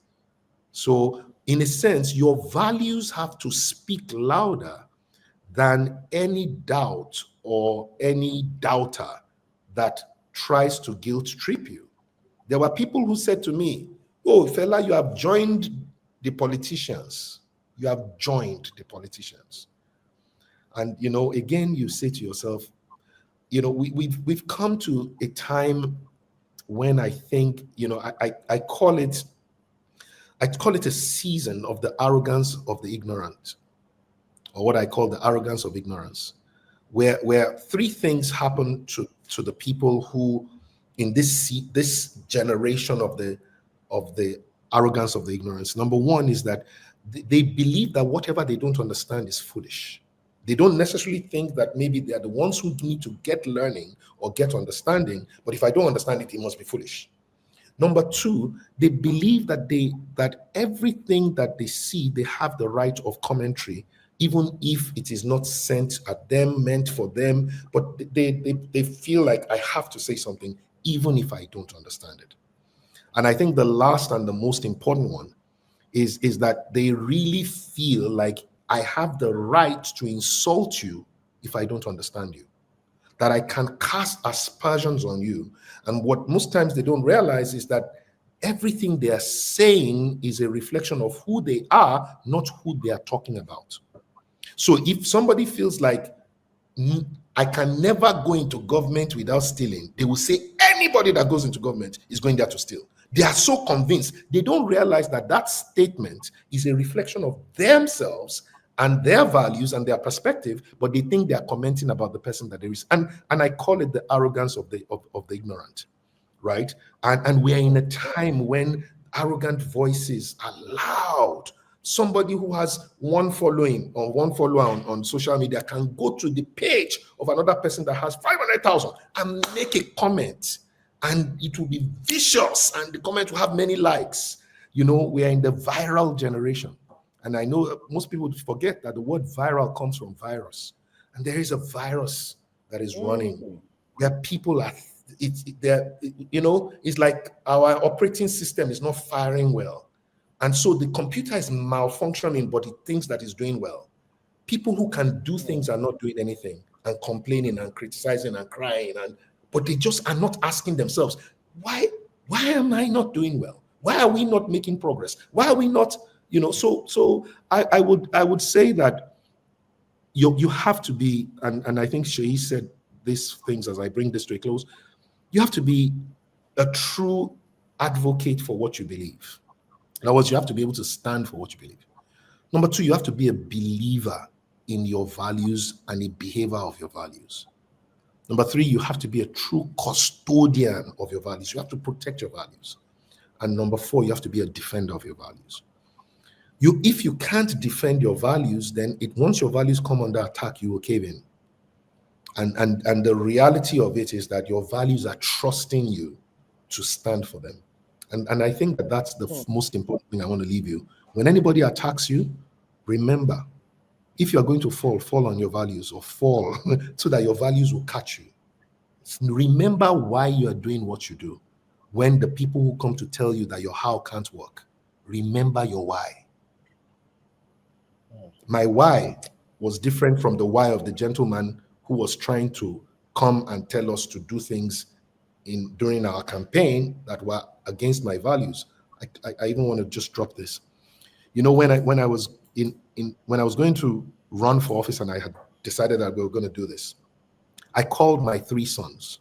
So in a sense, your values have to speak louder than any doubt or any doubter that tries to guilt trip you. There were people who said to me, oh, Fela, you have joined the politicians. You have joined the politicians. And, again, you say to yourself, we've come to a time when I think, I call it a season of the arrogance of the ignorant, or what I call the arrogance of ignorance, where three things happen to the people who, in this generation of the arrogance of the ignorance. Number one is that they believe that whatever they don't understand is foolish. They don't necessarily think that maybe they are the ones who need to get learning or get understanding, but if I don't understand it, it must be foolish. Number two, they believe that everything that they see, they have the right of commentary, even if it is not sent at them, meant for them, but they feel like I have to say something, even if I don't understand it. And I think the last and the most important one is that they really feel like I have the right to insult you if I don't understand you, that I can cast aspersions on you. And what most times they don't realize is that everything they are saying is a reflection of who they are, not who they are talking about. So if somebody feels like I can never go into government without stealing, they will say anybody that goes into government is going there to steal. They are so convinced. They don't realize that that statement is a reflection of themselves and their values and their perspective, but they think they are commenting about the person that there is. And I call it the arrogance of the ignorant, right? And we are in a time when arrogant voices are loud. Somebody who has one following or one follower on social media can go to the page of another person that has 500,000 and make a comment, and it will be vicious, and the comment will have many likes. We are in the viral generation. And I know most people forget that the word viral comes from virus. And there is a virus that is running where people are, it's like our operating system is not firing well. And so the computer is malfunctioning, but it thinks that it's doing well. People who can do things are not doing anything and complaining and criticizing and crying, but they just are not asking themselves, why am I not doing well? Why are we not making progress? Why are we not, so I would say that you have to be, and I think Sheyi said these things as I bring this to a close, you have to be a true advocate for what you believe. In other words, you have to be able to stand for what you believe. Number two, you have to be a believer in your values and a behavior of your values. Number three, you have to be a true custodian of your values. You have to protect your values. And number four, you have to be a defender of your values. If you can't defend your values, then once your values come under attack, you will cave in. And the reality of it is that your values are trusting you to stand for them. And I think that's the most important thing I want to leave you When anybody attacks you, remember, if you are going to fall, fall on your values, or fall so that your values will catch you. Remember why you are doing what you do. When the people who come to tell you that your how can't work, remember your why. My why was different from the why of the gentleman who was trying to come and tell us to do things during our campaign that were against my values. I even want to just drop this. You know, when I was when I was going to run for office and I had decided that we were going to do this, I called my 3 sons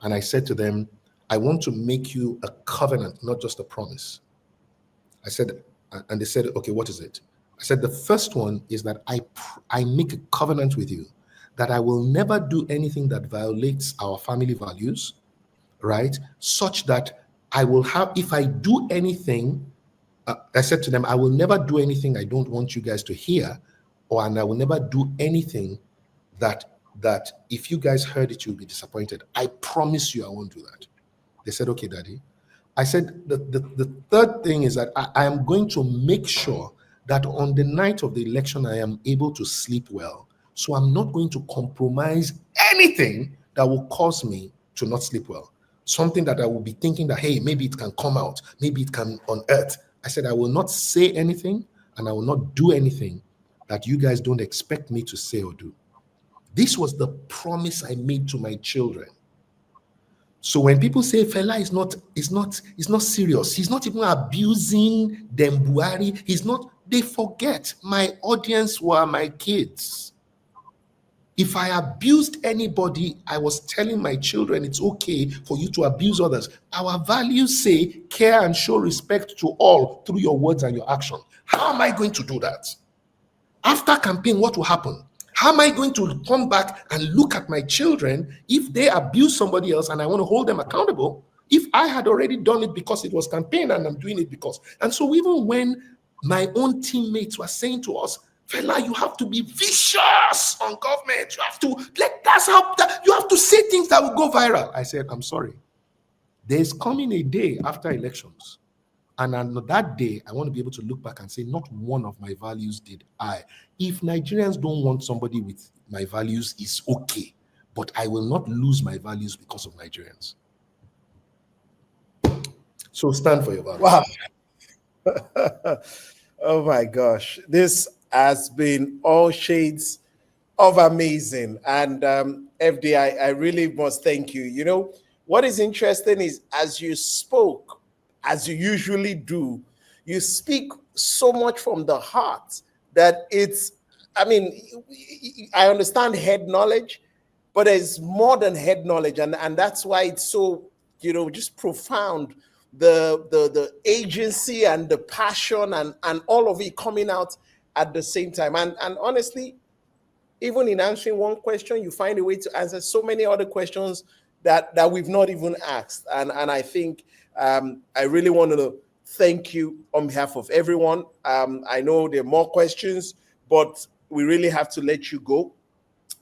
and I said to them, I want to make you a covenant, not just a promise. I said, and they said, okay, what is it? I said, the first one is that I make a covenant with you that I will never do anything that violates our family values, right? Such that I will have, if I do anything, I said to them, I will never do anything I don't want you guys to hear, and I will never do anything that if you guys heard it, you'll be disappointed. I promise you I won't do that. They said, okay, Daddy. I said, the third thing is that I am going to make sure that on the night of the election, I am able to sleep well. So I'm not going to compromise anything that will cause me to not sleep well. Something that I will be thinking that, hey, maybe it can come out, maybe it can unearth. I said, I will not say anything and I will not do anything that you guys don't expect me to say or do. This was the promise I made to my children. So when people say Fela is not serious, he's not even abusing Dembuari, he's not, they forget my audience were my kids. If I abused anybody, I was telling my children it's okay for you to abuse others. Our values say care and show respect to all through your words and your action. How am I going to do that? After campaign, what will happen? How am I going to come back and look at my children if they abuse somebody else and I want to hold them accountable? If I had already done it because it was campaign and I'm doing it because. And so even when my own teammates were saying to us, Fela, you have to be vicious on government. You have to you have to say things that will go viral. I said, I'm sorry. There's coming a day after elections. And on that day, I want to be able to look back and say, not one of my values did I. If Nigerians don't want somebody with my values, it's okay. But I will not lose my values because of Nigerians. So stand for your values. Wow. Oh my gosh. This has been all shades of amazing. And FD, I really must thank you. You know, what is interesting is as you spoke, as you usually do, you speak so much from the heart that it's, I mean, I understand head knowledge, but there's more than head knowledge. And that's why it's so, you know, just profound. The agency and the passion and all of it coming out at the same time. And honestly, even in answering one question, you find a way to answer so many other questions that we've not even asked. And I think I really want to thank you on behalf of everyone. I know there are more questions, but we really have to let you go.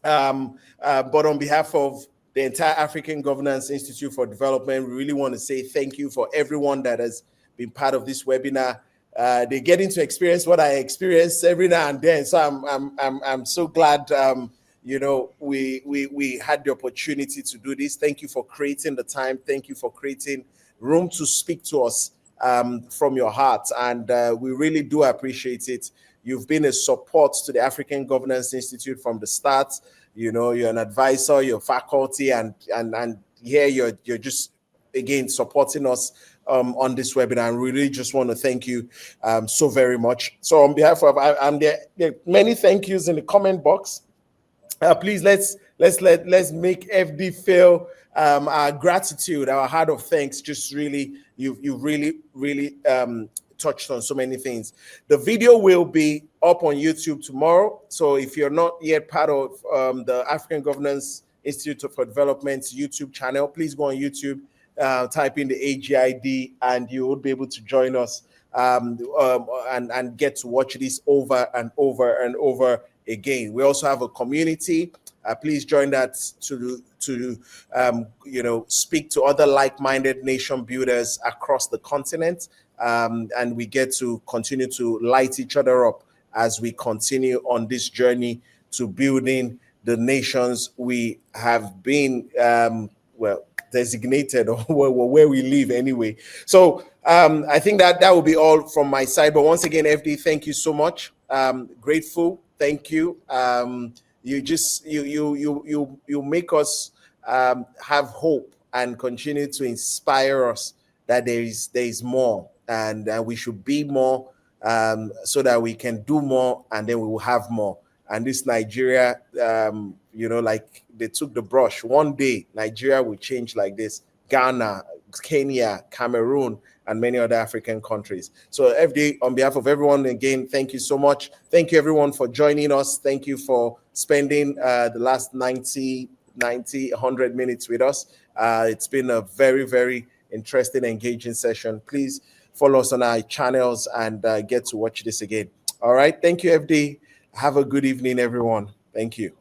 But on behalf of the entire African Governance Institute for Development, we really want to say thank you for everyone that has been part of this webinar. They're getting to experience what I experience every now and then. So I'm so glad you know we had the opportunity to do this. Thank you for creating the time. Thank you for creating room to speak to us from your heart, and we really do appreciate it. You've been a support to the African Governance Institute from the start. You know, you're an advisor, you're faculty, and here you're just again supporting us on this webinar. And we really just want to thank you so very much. So on behalf of, there are many thank yous in the comment box. Please let's make FD feel our gratitude, our heart of thanks. Just really, you've really touched on so many things. The video will be up on YouTube tomorrow. So if you're not yet part of the African Governance Institute for Development's YouTube channel, please go on YouTube, type in the AGID, and you will be able to join us and get to watch this over and over and over again. We also have a community Please join that to speak to other like-minded nation builders across the continent, and we get to continue to light each other up as we continue on this journey to building the nations we have been designated, or where we live anyway. So I think that will be all from my side. But once again, FD, thank you so much. Grateful. Thank you. You make us have hope and continue to inspire us that there is more, and we should be more, so that we can do more, and then we will have more. And this Nigeria, like they took the brush. One day, Nigeria will change like this. Ghana, Kenya, Cameroon, and many other African countries. So FD, on behalf of everyone, again, thank you so much. Thank you, everyone, for joining us. Thank you for spending the last 100 minutes with us. It's been a very, very interesting, engaging session. Please follow us on our channels and get to watch this again. All right. Thank you, FD. Have a good evening, everyone. Thank you.